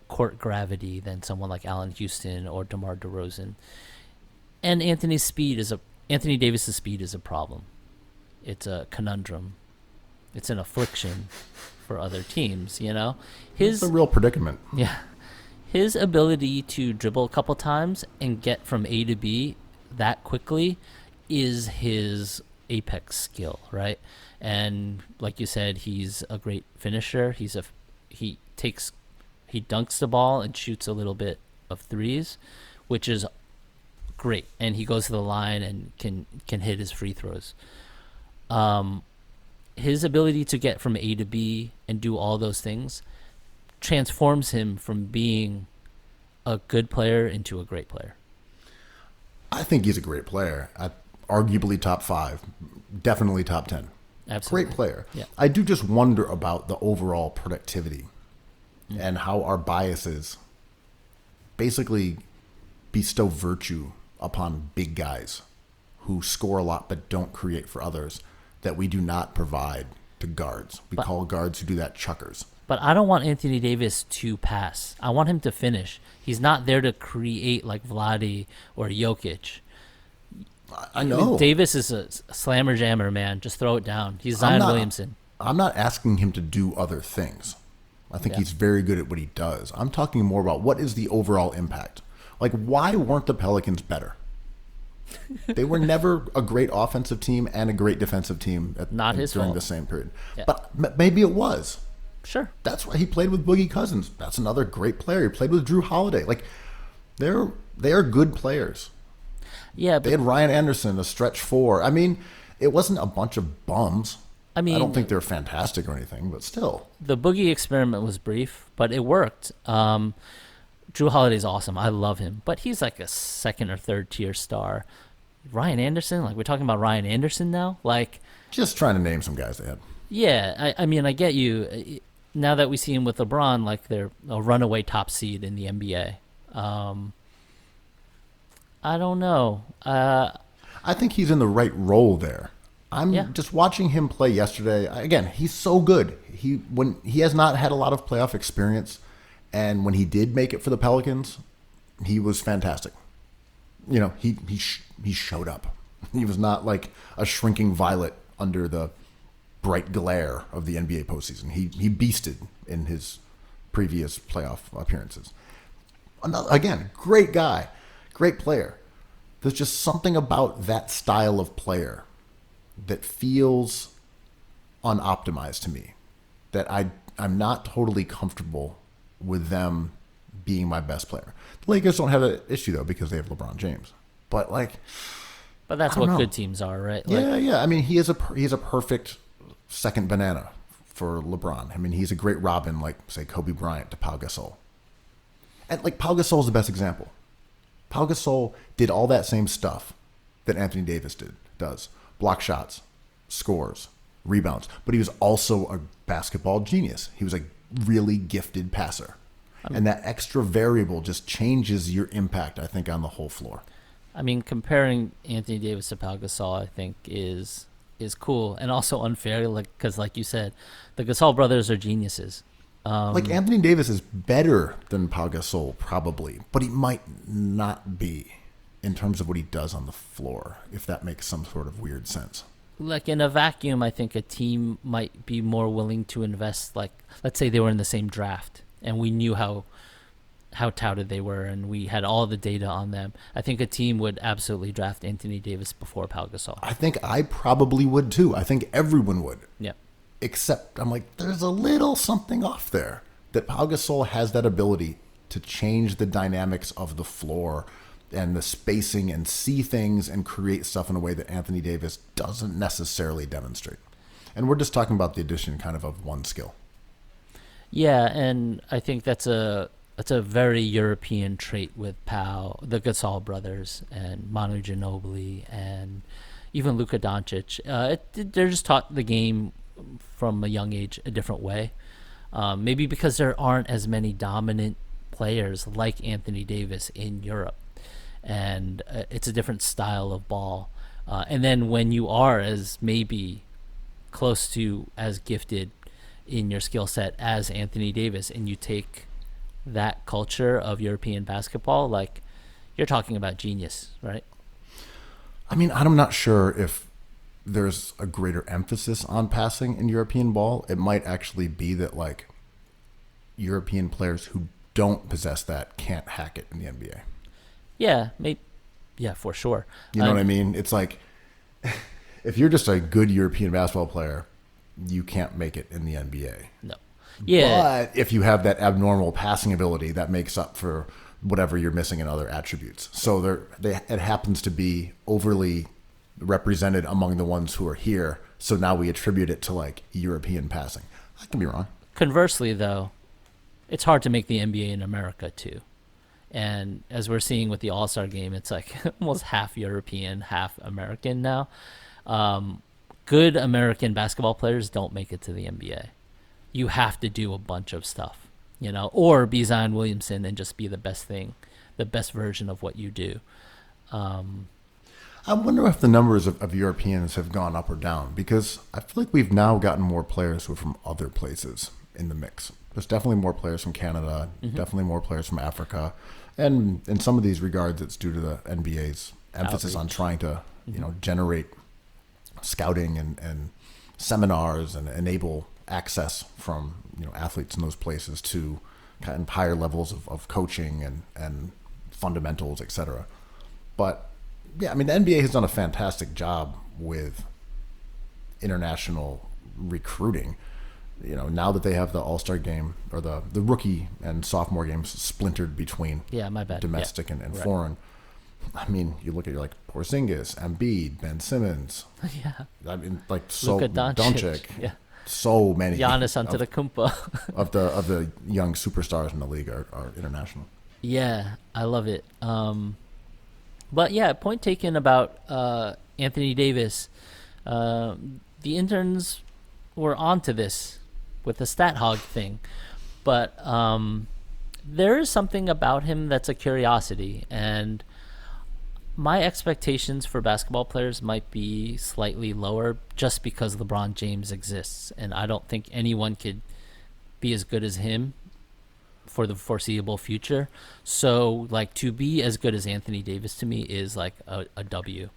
court gravity than someone like Allen Houston or DeMar DeRozan. And Anthony Davis's speed is a problem. It's a conundrum. It's an affliction for other teams, It's a real predicament. Yeah. His ability to dribble a couple times and get from A to B that quickly is his apex skill, right? And like you said, he's a great finisher. He takes He dunks the ball and shoots a little bit of threes, which is great. And he goes to the line and can hit his free throws. His ability to get from A to B and do all those things transforms him from being a good player into a great player. I think he's a great player. Arguably top 5, definitely top 10. Absolutely. Great player. Yeah. I do just wonder about the overall productivity and how our biases basically bestow virtue upon big guys who score a lot but don't create for others that we do not provide to guards. We call guards who do that chuckers. But I don't want Anthony Davis to pass. I want him to finish. He's not there to create like Vlade or Jokic. I know. Davis is a slammer jammer, man. Just throw it down. He's Zion Williamson. I'm not asking him to do other things. I think he's very good at what he does. I'm talking more about what is the overall impact. Like, why weren't the Pelicans better? They were never a great offensive team and a great defensive team during the same period. Yeah. But maybe it was. Sure. That's why he played with Boogie Cousins. That's another great player. He played with Drew Holiday. Like, they are good players. Yeah, they had Ryan Anderson, a stretch 4. I mean, it wasn't a bunch of bums. I don't think they're fantastic or anything, but still. The Boogie experiment was brief, but it worked. Drew Holiday's awesome. I love him, but he's like a second or third tier star. Ryan Anderson, like we're talking about Ryan Anderson now, like just trying to name some guys they had. Yeah, I mean, I get you. Now that we see him with LeBron, like they're a runaway top seed in the NBA. I don't know. I think he's in the right role there. I'm just watching him play yesterday. Again, he's so good. He has not had a lot of playoff experience, and when he did make it for the Pelicans, he was fantastic. You know, he showed up. He was not like a shrinking violet under the bright glare of the NBA postseason. He beasted in his previous playoff appearances. Again, great guy, great player. There's just something about that style of player that feels unoptimized to me, that I'm not totally comfortable with them being my best player. The Lakers don't have that issue, though, because they have LeBron James. But that's what good teams are, right? Yeah. I mean, he is a perfect second banana for LeBron. I mean, he's a great Robin, like, say, Kobe Bryant to Pau Gasol. And, like, Pau Gasol is the best example. Pau Gasol did all that same stuff that Anthony Davis does. Block shots, scores, rebounds. But he was also a basketball genius. He was a really gifted passer. And that extra variable just changes your impact, I think, on the whole floor. I mean, comparing Anthony Davis to Pau Gasol, I think, is cool and also unfair, because, like you said, the Gasol brothers are geniuses. Like, Anthony Davis is better than Pau Gasol, probably, but he might not be in terms of what he does on the floor, if that makes some sort of weird sense. Like, in a vacuum, I think a team might be more willing to invest, like, let's say they were in the same draft, and we knew how touted they were, and we had all the data on them. I think a team would absolutely draft Anthony Davis before Pau Gasol. I think I probably would, too. I think everyone would. Yeah. Except, I'm like, there's a little something off there. That Pau Gasol has that ability to change the dynamics of the floor and the spacing and see things and create stuff in a way that Anthony Davis doesn't necessarily demonstrate. And we're just talking about the addition kind of one skill. Yeah, and I think that's a very European trait with Pau, the Gasol brothers, and Manu Ginobili, and even Luka Doncic. They're just taught the game from a young age a different way. Maybe because there aren't as many dominant players like Anthony Davis in Europe. And it's a different style of ball. And then when you are as maybe close to as gifted in your skill set as Anthony Davis, and you take that culture of European basketball, like, you're talking about genius, right? I mean, I'm not sure if there's a greater emphasis on passing in European ball. It might actually be that, like, European players who don't possess that can't hack it in the NBA. Yeah, maybe. Yeah, for sure. You know what I mean? It's like, if you're just a good European basketball player, you can't make it in the NBA. No. Yeah. But if you have that abnormal passing ability, that makes up for whatever you're missing in other attributes. So it happens to be overly represented among the ones who are here. So now we attribute it to like European passing. I can be wrong. Conversely, though, it's hard to make the NBA in America too. And as we're seeing with the All-Star game, it's like almost half European, half American now. Good American basketball players don't make it to the NBA. You have to do a bunch of stuff, or be Zion Williamson and just be the best thing, the best version of what you do. I wonder if the numbers of Europeans have gone up or down, because I feel like we've now gotten more players who are from other places in the mix. There's definitely more players from Canada, definitely more players from Africa. And in some of these regards, it's due to the NBA's emphasis on trying to, generate scouting and seminars and enable access from, athletes in those places to kind of higher levels of coaching and fundamentals, et cetera. But yeah, I mean, the NBA has done a fantastic job with international recruiting. Now that they have the All-Star game or the rookie and sophomore games splintered between domestic and right. foreign. I mean, you look at like Porzingis, Embiid, Ben Simmons. Yeah. I mean, like so Luka Doncic. Yeah. So many Giannis Antetokounmpo. of the young superstars in the league are international. Yeah, I love it. But yeah, point taken about Anthony Davis. The interns were onto this with the stat hog thing, but there is something about him that's a curiosity, and my expectations for basketball players might be slightly lower just because LeBron James exists, and I don't think anyone could be as good as him for the foreseeable future. So like to be as good as Anthony Davis to me is like a W.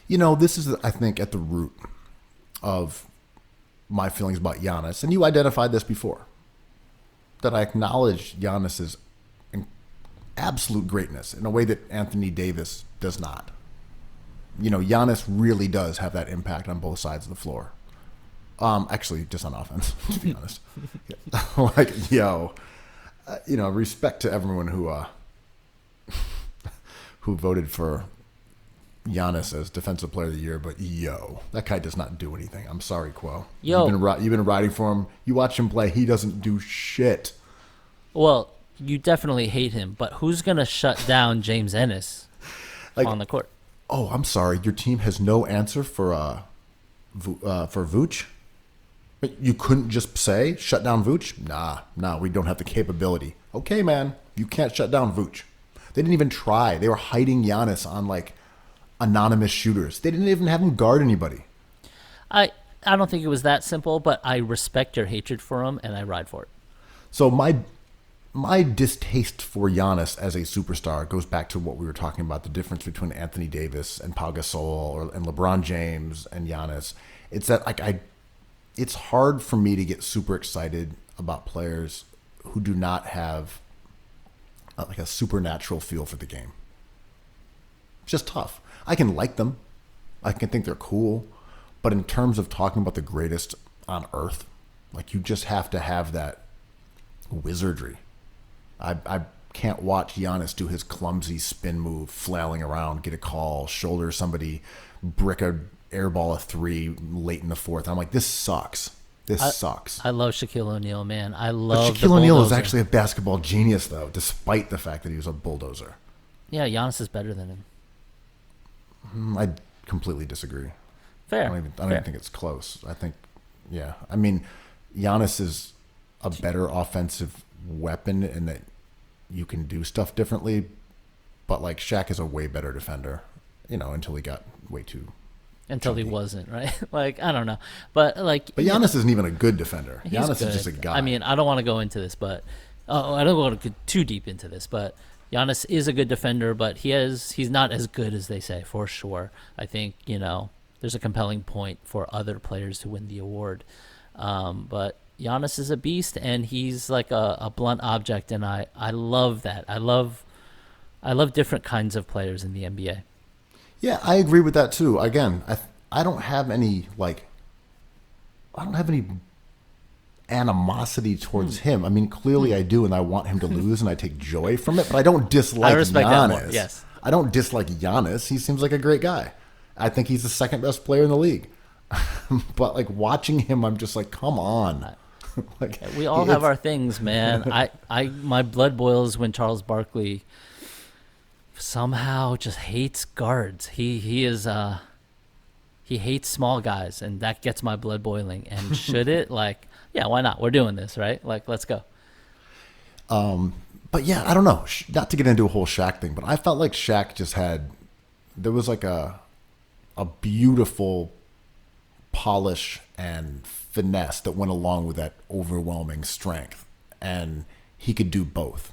This is, I think, at the root of my feelings about Giannis, and you identified this before, that I acknowledge Giannis's absolute greatness in a way that Anthony Davis does not. Giannis really does have that impact on both sides of the floor. Actually, just on offense, to be honest. Respect to everyone who voted for Giannis as Defensive Player of the Year, but that guy does not do anything. I'm sorry, Quo. You've been riding for him. You watch him play. He doesn't do shit. Well, you definitely hate him, but who's gonna shut down James Ennis on the court? Oh, I'm sorry. Your team has no answer for Vooch. You couldn't just say shut down Vooch? Nah, we don't have the capability. Okay, man, you can't shut down Vooch. They didn't even try. They were hiding Giannis on like anonymous shooters. They didn't even have him guard anybody. I don't think it was that simple, but I respect your hatred for him and I ride for it. So my distaste for Giannis as a superstar goes back to what we were talking about, the difference between Anthony Davis and Pau Gasol and LeBron James and Giannis. It's that it's hard for me to get super excited about players who do not have like a supernatural feel for the game. It's just tough. I can like them. I can think they're cool. But in terms of talking about the greatest on earth, like you just have to have that wizardry. I can't watch Giannis do his clumsy spin move, flailing around, get a call, shoulder somebody, brick a airball a three late in the fourth. I'm like, this sucks. This sucks. I love Shaquille O'Neal, man. I love Shaquille O'Neal is actually a basketball genius, though, despite the fact that he was a bulldozer. Yeah, Giannis is better than him. I completely disagree. Fair. I don't even think it's close. I think, yeah. I mean, Giannis is a better offensive weapon in that you can do stuff differently, but like Shaq is a way better defender, until he got way too until chunky. He wasn't, right? Like, I don't know. But Giannis isn't even a good defender. Giannis is just a guy. I mean, I don't want to go into this, but I don't want to go too deep into this, but Giannis is a good defender, but he's not as good as they say, for sure. I think, there's a compelling point for other players to win the award. But Giannis is a beast, and he's like a blunt object, and I love that. I love different kinds of players in the NBA. Yeah, I agree with that too. Again, I don't have any animosity towards him. I mean, clearly I do, and I want him to lose, and I take joy from it. But I don't dislike I respect that more, Giannis. yes. I don't dislike Giannis. He seems like a great guy. I think he's the second best player in the league. But like watching him, I'm just like, come on. Like, We all have our things, man. My blood boils when Charles Barkley somehow just hates guards. He hates small guys, and that gets my blood boiling. And should it? Like, yeah, why not? We're doing this, right? Like, let's go. But yeah, I don't know. Not to get into a whole Shaq thing, but I felt like Shaq just there was like a beautiful polish and finesse that went along with that overwhelming strength, and he could do both.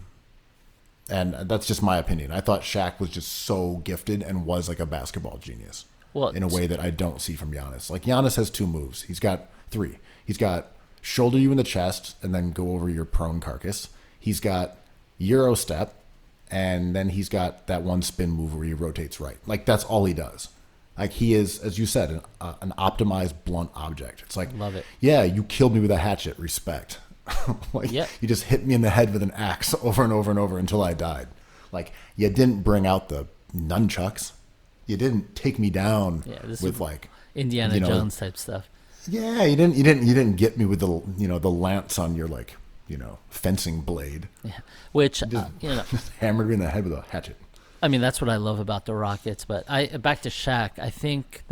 And that's just my opinion. I thought Shaq was just so gifted and was like a basketball genius, in a way that I don't see from Giannis. Like, Giannis has two moves. He's got three. He's got shoulder you in the chest and then go over your prone carcass. He's got Euro step, and then he's got that one spin move where he rotates right. Like, that's all he does. Like, he is, as you said, an optimized blunt object. It's like, Love it. Yeah, you killed me with a hatchet. Respect. Like, Yep. You just hit me in the head with an axe over and over and over until I died. Like, you didn't bring out the nunchucks. You didn't take me down This with is like Indiana Jones type stuff. Yeah, you didn't get me with the the lance on your fencing blade. Yeah, which Just hammered me in the head with a hatchet. I mean, that's what I love about the Rockets. But back to Shaq. I think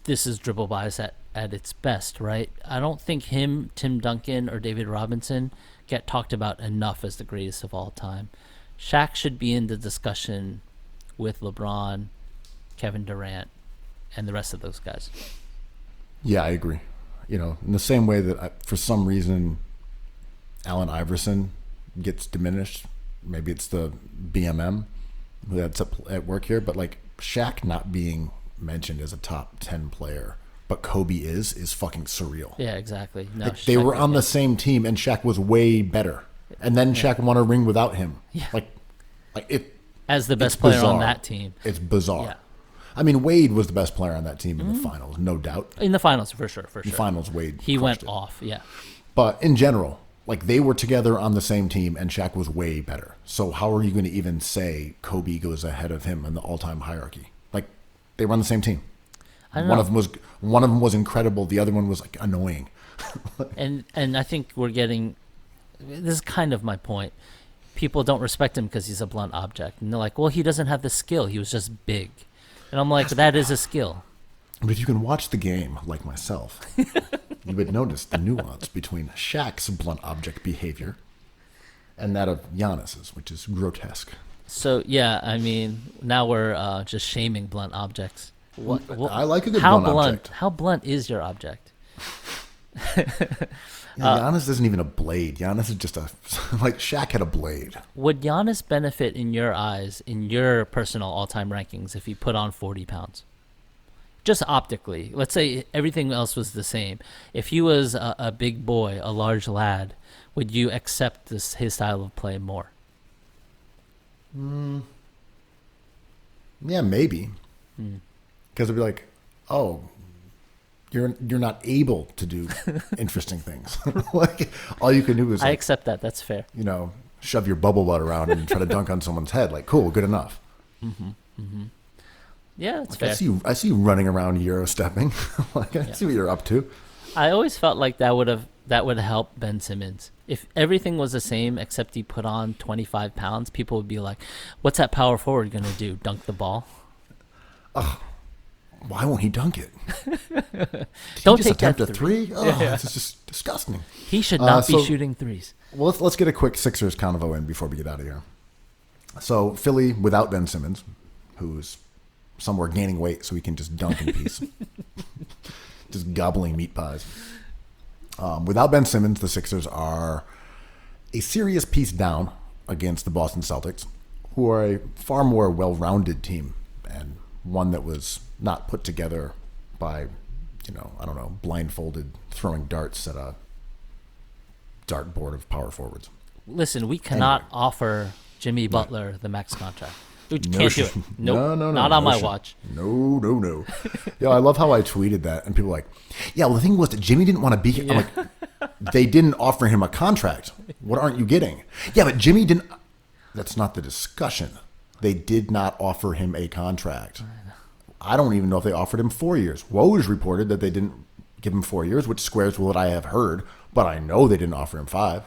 this is dribble bias at its best, right? I don't think him, Tim Duncan, or David Robinson get talked about enough as the greatest of all time. Shaq should be in the discussion with LeBron, Kevin Durant, and the rest of those guys. Yeah, I agree. In the same way that for some reason Allen Iverson gets diminished. Maybe it's the BMM that's at work here, but like Shaq not being mentioned as a top 10 player, but Kobe is fucking surreal. Yeah, exactly. No, Like, they were on the same team, and Shaq was way better. And then Shaq won a ring without him. Yeah. Like it as the best it's player bizarre. on that team. It's bizarre. Yeah. I mean, Wade was the best player on that team in the finals, no doubt. In the finals, for sure. In finals, Wade He crushed went it. off, yeah. But in general, like, they were together on the same team, and Shaq was way better. So how are you going to even say Kobe goes ahead of him in the all-time hierarchy? Like, they were on the same team. I don't One know. of them was incredible. The other one was like annoying. And I think we're getting. This is kind of my point. People don't respect him because he's a blunt object, and they're like, "Well, he doesn't have the skill. He was just big." And I'm like, "That is a skill." But if you can watch the game like myself, you would notice the nuance between Shaq's blunt object behavior and that of Giannis's, which is grotesque. So yeah, I mean, now we're just shaming blunt objects. What I like a good how blunt object. How blunt is your object? Giannis isn't even a blade. Giannis is just like Shaq had a blade. Would Giannis benefit in your eyes, in your personal all-time rankings, if he put on 40 pounds? Just optically. Let's say everything else was the same. If he was a big boy, a large lad, would you accept his style of play more? Yeah, maybe. Because it'd be like, oh, you're not able to do interesting things. Like, all you can do is I accept that. That's fair. shove your bubble butt around and try to dunk on someone's head. Like, cool, good enough. Yeah, that's Like, fair. I see you running around Euro stepping. Like, I see what you're up to. I always felt like that would help Ben Simmons. If everything was the same except he put on 25 pounds, people would be like, "What's that power forward gonna do? Dunk the ball?" Why won't he dunk it? Don't He just take that attempt a three. three. Oh, this is just disgusting. He should not be so- shooting threes. Well, let's get a quick Sixers convo in before we get out of here. So Philly without Ben Simmons, who's somewhere gaining weight so he can just dunk in peace, just gobbling meat pies. Without Ben Simmons, the Sixers are a serious piece down against the Boston Celtics, who are a far more well-rounded team and one that was not put together by, blindfolded throwing darts at a dartboard of power forwards. Listen, we cannot Anyway. offer Jimmy Butler the max contract. You can't do it. Nope. No, Not on no my shit. watch. No. Yo, I love how I tweeted that, and people were like, yeah, well, the thing was that Jimmy didn't want to be here. I'm like, they didn't offer him a contract. What aren't you getting? Yeah, but Jimmy didn't. That's not the discussion. They did not offer him a contract. I don't even know if they offered him 4 years. Woj reported that they didn't give him 4 years, which squares with what I have heard, but I know they didn't offer him 5.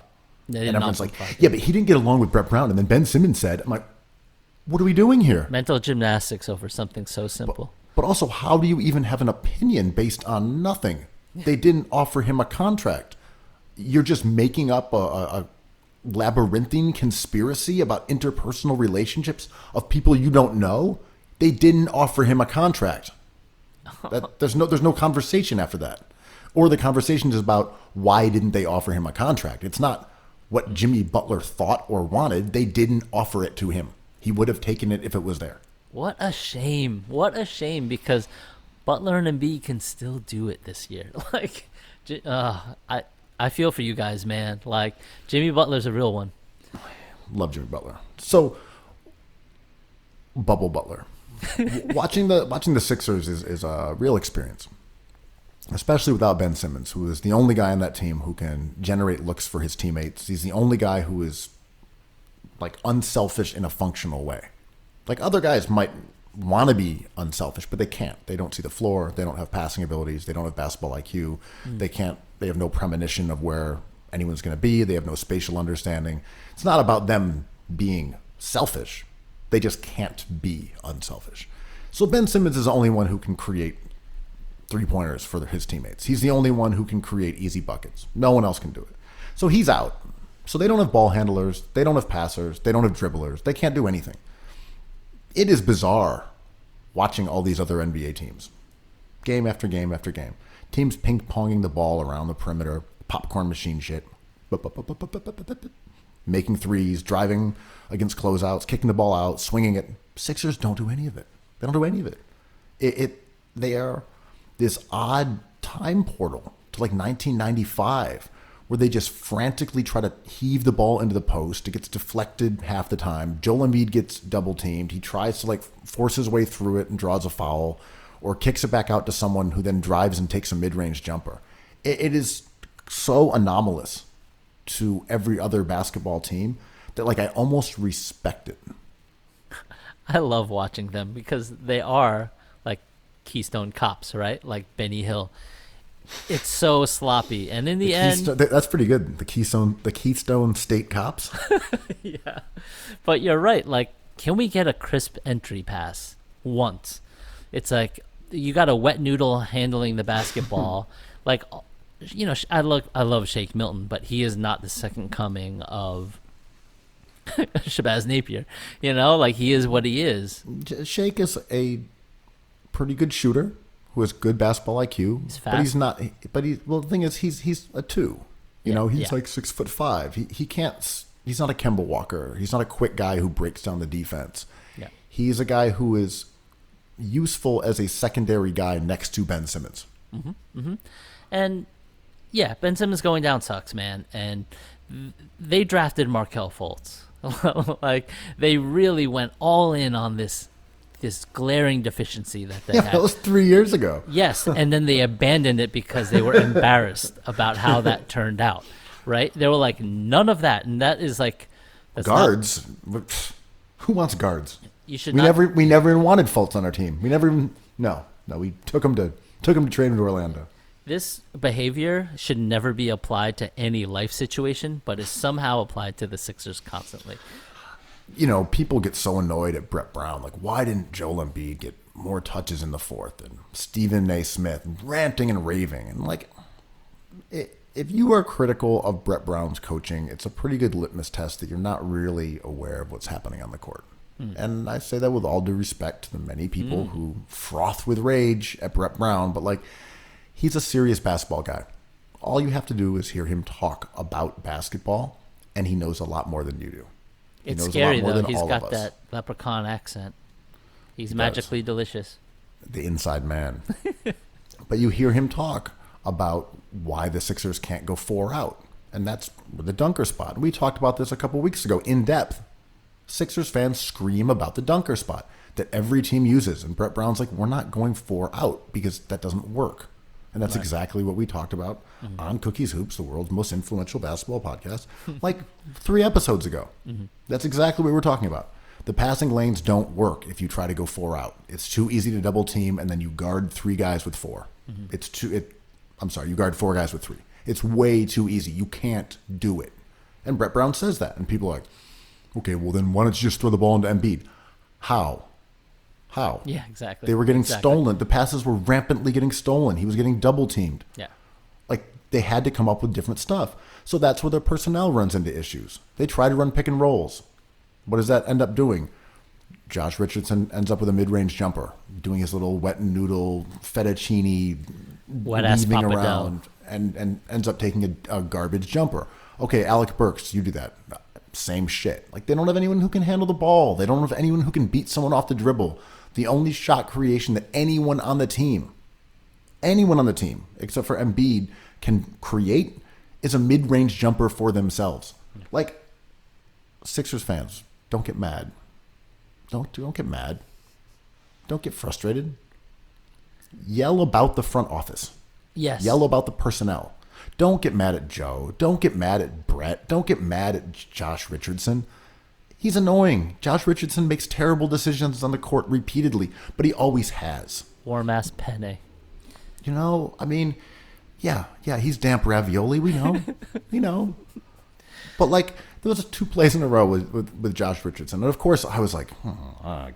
They And didn't everyone's offer like, him 5. yeah, but he didn't get along with Brett Brown. And then Ben Simmons said, I'm like, what are we doing here? Mental gymnastics over something so simple. But also, how do you even have an opinion based on nothing? They didn't offer him a contract. You're just making up a labyrinthine conspiracy about interpersonal relationships of people you don't know. They didn't offer him a contract. There's no conversation after that. Or the conversation is about why didn't they offer him a contract? It's not what Jimmy Butler thought or wanted. They didn't offer it to him. He would have taken it if it was there. What a shame. What a shame, because Butler and Embiid can still do it this year. Like, I feel for you guys, man. Like, Jimmy Butler's a real one. Love Jimmy Butler. So, Bubble Butler. watching the Sixers is a real experience, especially without Ben Simmons, who is the only guy on that team who can generate looks for his teammates. He's the only guy who is like unselfish in a functional way. Like, other guys might want to be unselfish, but they can't. They don't see the floor. They don't have passing abilities. They don't have basketball IQ. They have no premonition of where anyone's going to be. They have no spatial understanding. It's not about them being selfish. They just can't be unselfish. So Ben Simmons is the only one who can create three-pointers for his teammates. He's the only one who can create easy buckets. No one else can do it. So he's out. So they don't have ball handlers. They don't have passers. They don't have dribblers. They can't do anything. It is bizarre watching all these other NBA teams. Game after game after game. Teams ping-ponging the ball around the perimeter. Popcorn machine shit. Making threes. Driving against closeouts. Kicking the ball out. Swinging it. Sixers don't do any of it. They don't do any of it. They are this odd time portal to like 1995 where they just frantically try to heave the ball into the post. It gets deflected half the time. Joel Embiid gets double teamed. He tries to like force his way through it and draws a foul, or kicks it back out to someone who then drives and takes a mid-range jumper. It is so anomalous to every other basketball team that like I almost respect it. I love watching them because they are like Keystone Cops, right? Like Benny Hill. It's so sloppy, and in the end, that's pretty good. The Keystone State Cops. Yeah, but you're right. Like, can we get a crisp entry pass once? It's like you got a wet noodle handling the basketball. Like, you know, I love Shake Milton, but he is not the second coming of Shabazz Napier. You know, like, he is what he is. Shake is a pretty good shooter who has good basketball IQ, He's fast. but he's not. But the thing is, he's a 2. You know, he's yeah. like 6'5". He can't. He's not a Kemba Walker. He's not a quick guy who breaks down the defense. Yeah. He's a guy who is useful as a secondary guy next to Ben Simmons. And yeah, Ben Simmons going down sucks, man. And they drafted Markelle Fultz. Like, they really went all in on this glaring deficiency that they had. That was 3 years ago. Yes, and then they abandoned it because they were embarrassed about how that turned out, right? They were like, none of that, and that is like... Guards? Who wants guards? You should We not... never even wanted Fultz on our team. We never even... No, we took him to trade him to Orlando. This behavior should never be applied to any life situation, but is somehow applied to the Sixers constantly. You know, people get so annoyed at Brett Brown. Like, why didn't Joel Embiid get more touches in the fourth? And Stephen A. Smith ranting and raving. And, like, if you are critical of Brett Brown's coaching, it's a pretty good litmus test that you're not really aware of what's happening on the court. And I say that with all due respect to the many people who froth with rage at Brett Brown. But, like, he's a serious basketball guy. All you have to do is hear him talk about basketball, and he knows a lot more than you do. It's scary, though. He's got that leprechaun accent. He's magically delicious. The inside man. But you hear him talk about why the Sixers can't go 4 out. And that's the dunker spot. We talked about this a couple weeks ago in depth. Sixers fans scream about the dunker spot that every team uses. And Brett Brown's like, we're not going 4 out because that doesn't work. And that's exactly what we talked about on Cookies Hoops, the world's most influential basketball podcast, like 3 episodes ago. That's exactly what we were talking about. The passing lanes don't work if you try to go 4 out. It's too easy to double team, and then you guard 3 guys with 4. You guard 4 guys with 3. It's way too easy. You can't do it. And Brett Brown says that, and people are like, okay, well then why don't you just throw the ball into Embiid? How? Yeah, exactly. They were getting stolen. The passes were rampantly getting stolen. He was getting double teamed. Yeah. Like, they had to come up with different stuff. So that's where their personnel runs into issues. They try to run pick and rolls. What does that end up doing? Josh Richardson ends up with a mid-range jumper, doing his little wet and noodle fettuccine, Wet-ass weaving Papa around, and ends up taking a garbage jumper. Okay, Alec Burks, you do that. Same shit. Like, they don't have anyone who can handle the ball. They don't have anyone who can beat someone off the dribble. The only shot creation that anyone on the team, except for Embiid, can create is a mid-range jumper for themselves. Like, Sixers fans, don't get mad. Don't get mad. Don't get frustrated. Yell about the front office. Yes. Yell about the personnel. Don't get mad at Joe. Don't get mad at Brett. Don't get mad at Josh Richardson. He's annoying. Josh Richardson makes terrible decisions on the court repeatedly, but he always has. Warm-ass penne. You know, I mean, yeah, he's damp ravioli. We know. But, like, there was 2 plays in a row with Josh Richardson. And, of course, I was like,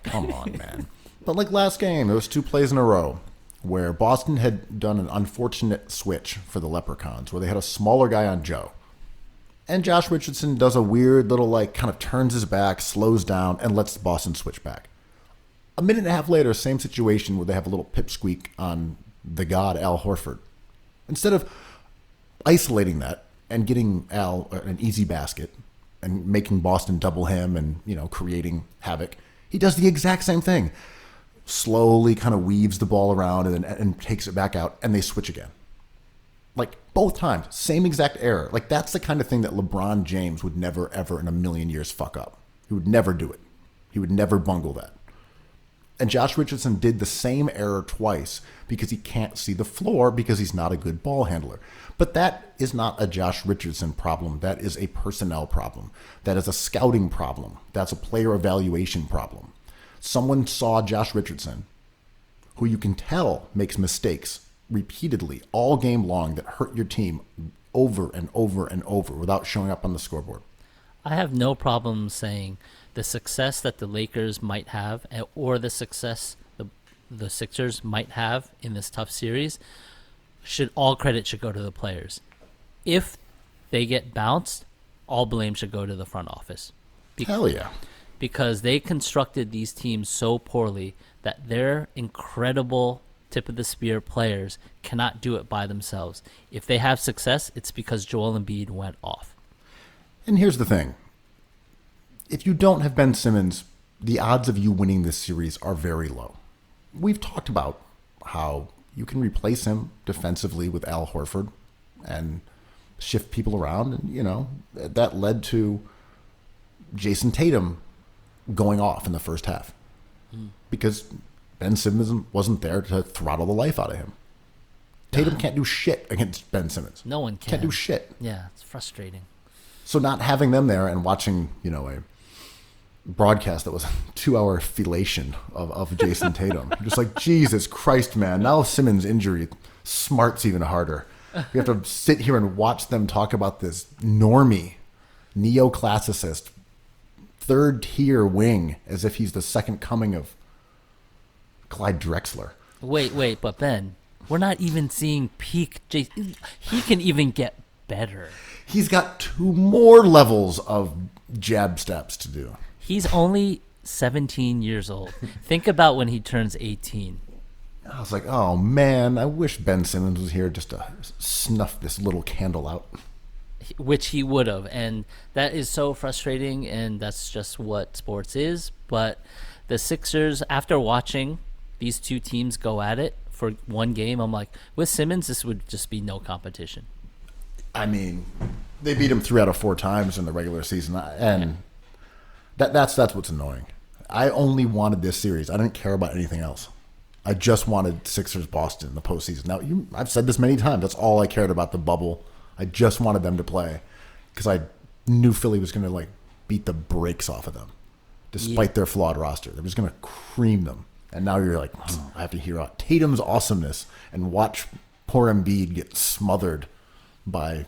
come on, man. But, like, last game, there was 2 plays in a row where Boston had done an unfortunate switch for the Leprechauns, where they had a smaller guy on Joe. And Josh Richardson does a weird little, like, kind of turns his back, slows down, and lets Boston switch back. A minute and a half later, same situation where they have a little pipsqueak on the god Al Horford. Instead of isolating that and getting Al an easy basket and making Boston double him and, creating havoc, he does the exact same thing. Slowly kind of weaves the ball around and takes it back out, and they switch again. Like, both times, same exact error. Like, that's the kind of thing that LeBron James would never, ever in a million years fuck up. He would never do it. He would never bungle that. And Josh Richardson did the same error twice because he can't see the floor because he's not a good ball handler. But that is not a Josh Richardson problem. That is a personnel problem. That is a scouting problem. That's a player evaluation problem. Someone saw Josh Richardson, who you can tell makes mistakes repeatedly all game long that hurt your team over and over and over without showing up on the scoreboard. I have no problem saying the success that the Lakers might have or the success the Sixers might have in this tough series, all credit should go to the players. If they get bounced, all blame should go to the front office. Hell yeah. Because they constructed these teams so poorly that their incredible tip-of-the-spear players cannot do it by themselves. If they have success, it's because Joel Embiid went off. And here's the thing. If you don't have Ben Simmons, the odds of you winning this series are very low. We've talked about how you can replace him defensively with Al Horford and shift people around. And, that led to Jason Tatum going off in the first half because Ben Simmons wasn't there to throttle the life out of him. Tatum can't do shit against Ben Simmons. No one can. Can't do shit. Yeah, it's frustrating. So not having them there and watching, a broadcast that was a 2-hour fellation of Jason Tatum. Just like, Jesus Christ, man. Now Simmons' injury smarts even harder. We have to sit here and watch them talk about this normie, neoclassicist, third-tier wing as if he's the second coming of Clyde Drexler. Wait, but Ben, we're not even seeing peak Jason. He can even get better. He's got 2 more levels of jab steps to do. He's only 17 years old. Think about when he turns 18. I was like, oh, man, I wish Ben Simmons was here just to snuff this little candle out. Which he would have. And that is so frustrating, and that's just what sports is. But the Sixers, after watching these 2 teams go at it for one game, I'm like, with Simmons, this would just be no competition. I mean, they beat him 3 out of 4 times in the regular season. And That's what's annoying. I only wanted this series. I didn't care about anything else. I just wanted Sixers Boston in the postseason. Now, I've said this many times. That's all I cared about, the bubble. I just wanted them to play because I knew Philly was going to like beat the brakes off of them, despite their flawed roster. They were just going to cream them. And now you're like, I have to hear out Tatum's awesomeness and watch poor Embiid get smothered by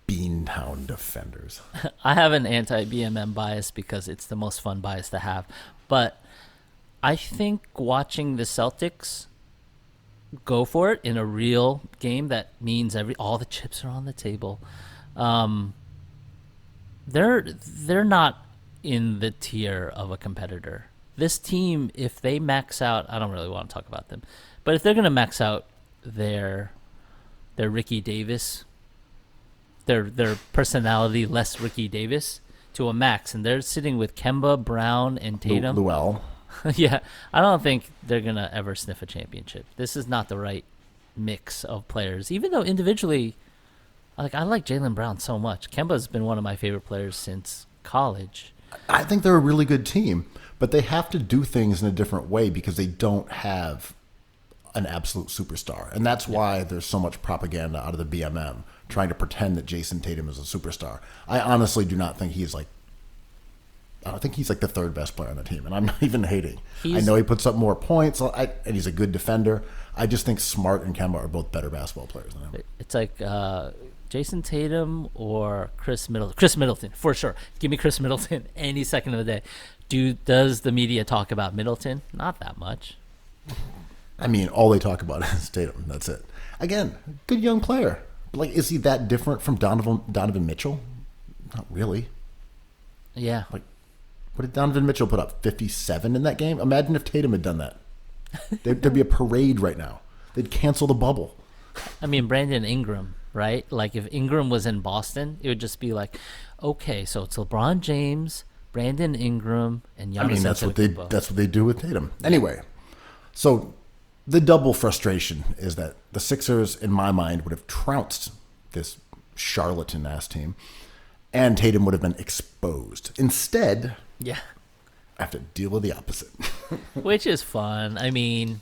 Beantown defenders. I have an anti-BMM bias because it's the most fun bias to have. But I think watching the Celtics go for it in a real game that means all the chips are on the table. They're not in the tier of a competitor. This team, if they max out, I don't really want to talk about them, but if they're going to max out their Ricky Davis, their personality less Ricky Davis to a max, and they're sitting with Kemba, Brown, and Tatum. Luell. Yeah, I don't think they're going to ever sniff a championship. This is not the right mix of players, even though individually, I like Jaylen Brown so much. Kemba's been one of my favorite players since college. I think they're a really good team, but they have to do things in a different way because they don't have an absolute superstar. And that's why there's so much propaganda out of the BMM trying to pretend that Jason Tatum is a superstar. I honestly do not think he's like the third best player on the team, and I'm not even hating. I know he puts up more points, and he's a good defender. I just think Smart and Kemba are both better basketball players than him. It's like Jason Tatum or Chris Middleton. Chris Middleton, for sure. Give me Chris Middleton any second of the day. Does the media talk about Middleton? Not that much. I mean, all they talk about is Tatum. That's it. Again, good young player. Like, is he that different from Donovan Mitchell? Not really. Yeah. Like, what did Donovan Mitchell put up? 57 in that game? Imagine if Tatum had done that. There'd be a parade right now. They'd cancel the bubble. I mean, Brandon Ingram, right? Like, if Ingram was in Boston, it would just be like, okay, so it's LeBron James, Brandon Ingram, and Giannis. I mean, that's what they do with Tatum. Anyway, so the double frustration is that the Sixers, in my mind, would have trounced this charlatan-ass team, and Tatum would have been exposed. Instead, I have to deal with the opposite. Which is fun. I mean,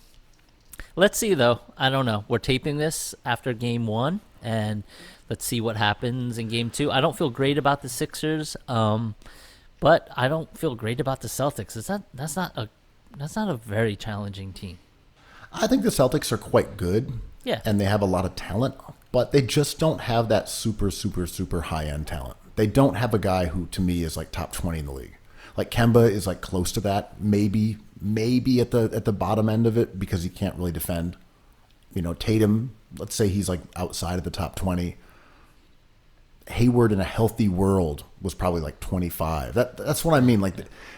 let's see, though. I don't know. We're taping this after Game 1, and let's see what happens in Game 2. I don't feel great about the Sixers, but I don't feel great about the Celtics. That's not a very challenging team. I think the Celtics are quite good. Yeah. And they have a lot of talent, but they just don't have that super, super, super high-end talent. They don't have a guy who, to me, is like top 20 in the league. Like Kemba is like close to that, maybe at the bottom end of it because he can't really defend. You know, Tatum, let's say he's like outside of the top 20. Hayward in a healthy world was probably like 25. That's what I mean. Like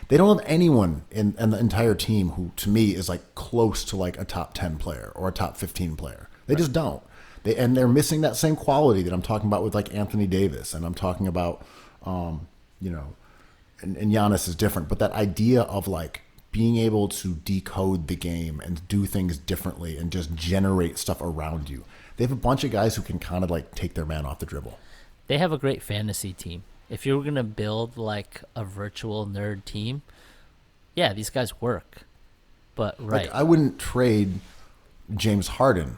they don't have anyone in the entire team who, to me, is like close to like a top 10 player or a top 15 player. They just don't. They're missing that same quality that I'm talking about with like Anthony Davis, and I'm talking about, and Giannis is different. But that idea of like being able to decode the game and do things differently and just generate stuff around you. They have a bunch of guys who can kind of like take their man off the dribble. They have a great fantasy team. If you were going to build like a virtual nerd team, yeah, these guys work. But right. Like, I wouldn't trade James Harden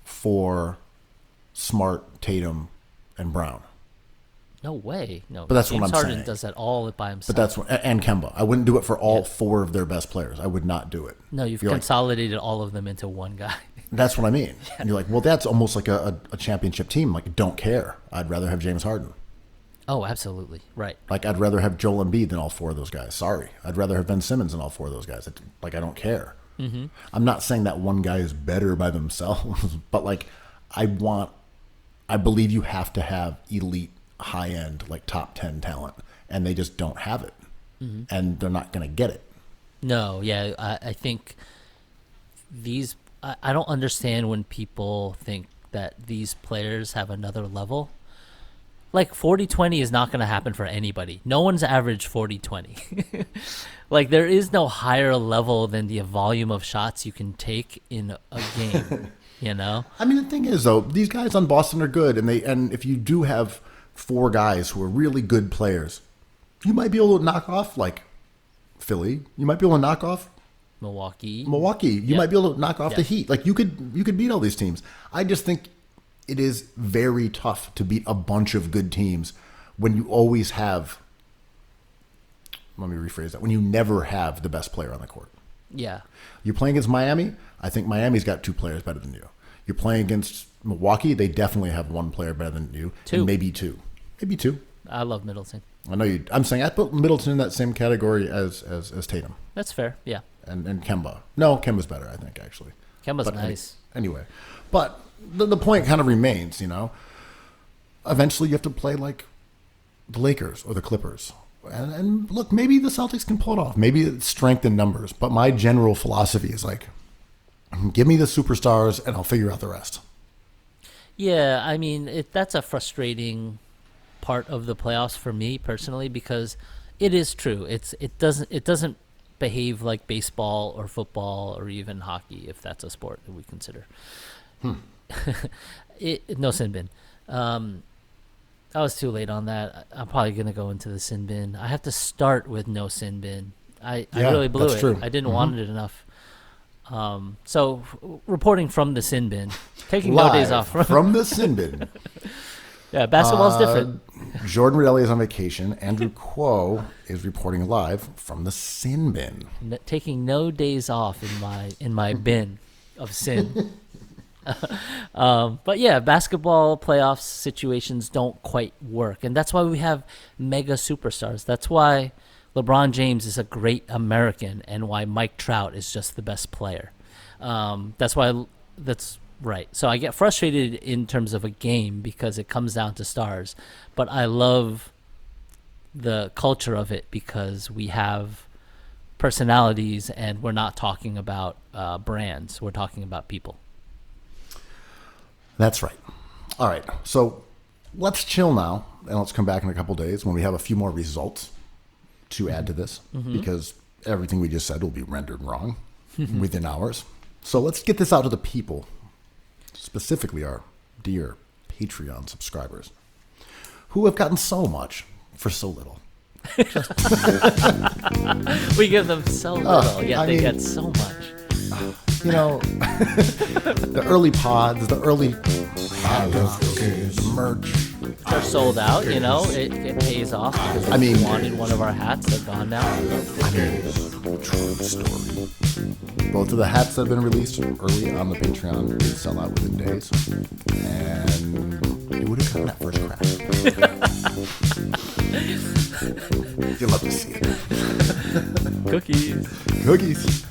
for Smart, Tatum, and Brown. No way. No. But that's James what I'm Harden saying. does that all by himself. But and Kemba. I wouldn't do it for all four of their best players. I would not do it. No, you've consolidated all of them into one guy. That's what I mean. Yeah. And you're like, well, that's almost like a championship team. Like, don't care. I'd rather have James Harden. Oh, absolutely. Right. Like, I'd rather have Joel Embiid than all four of those guys. Sorry. I'd rather have Ben Simmons than all four of those guys. Like, I don't care. Mm-hmm. I'm not saying that one guy is better by themselves, but like, I believe you have to have elite, high-end, like top 10 talent, and they just don't have it. Mm-hmm. And they're not going to get it. No, yeah. I think I don't understand when people think that these players have another level. Like 40-20 is not going to happen for anybody. No one's averaged 40-20. Like there is no higher level than the volume of shots you can take in a game, you know? I mean, the thing is though, these guys on Boston are good, and if you do have four guys who are really good players, You might be able to knock off like Philly. You might be able to knock off Milwaukee. You Yep. might be able to knock off the Yeah. Heat. Like you could beat all these teams. I just think it is very tough to beat a bunch of good teams when you always have. Let me rephrase that. When you never have the best player on the court. Yeah. You're playing against Miami. I think Miami's got 2 players better than you. You're playing against Milwaukee. They definitely have 1 player better than you. 2. And maybe 2. Maybe 2. I love Middleton. I know you. I'm saying I put Middleton in that same category as Tatum That's fair. Yeah. and Kemba. No, Kemba's better. I think actually. Kemba's But nice. Anyway, but the point kind of remains. Eventually you have to play like the Lakers or the Clippers. And look, maybe the Celtics can pull it off. Maybe it's strength in numbers. But my general philosophy is like, give me the superstars and I'll figure out the rest. Yeah, I mean, that's a frustrating part of the playoffs for me personally because it is true. It doesn't behave like baseball or football or even hockey, if that's a sport that we consider. No sin bin. I was too late on that. I'm probably gonna go into the sin bin. I have to start with no sin bin. I really blew that's it. true. I didn't want it enough. So reporting from the sin bin, taking no days off from the sin bin. Yeah, basketball's different. Jordan Redelli is on vacation. Andrew Kuo is reporting live from the sin bin. Taking no days off in my bin of sin. But yeah, basketball playoff situations don't quite work, and that's why we have mega superstars. That's why LeBron James is a great American, and why Mike Trout is just the best player. That's right. So I get frustrated in terms of a game because it comes down to stars, but I love the culture of it because we have personalities, and we're not talking about brands. We're talking about people. That's right. All right. So let's chill now, and let's come back in a couple days when we have a few more results to add to this, because everything we just said will be rendered wrong within hours. So let's get this out to the people, specifically our dear Patreon subscribers, who have gotten so much for so little. We give them so little, yet they get so much. The early pods, the early merch. They're sold out, it pays off because they wanted one of our hats. They're gone now. True story. Both of the hats that have been released early on the Patreon did sell out within days. And you would have gotten that first crack. You'll love to see it. Cookies.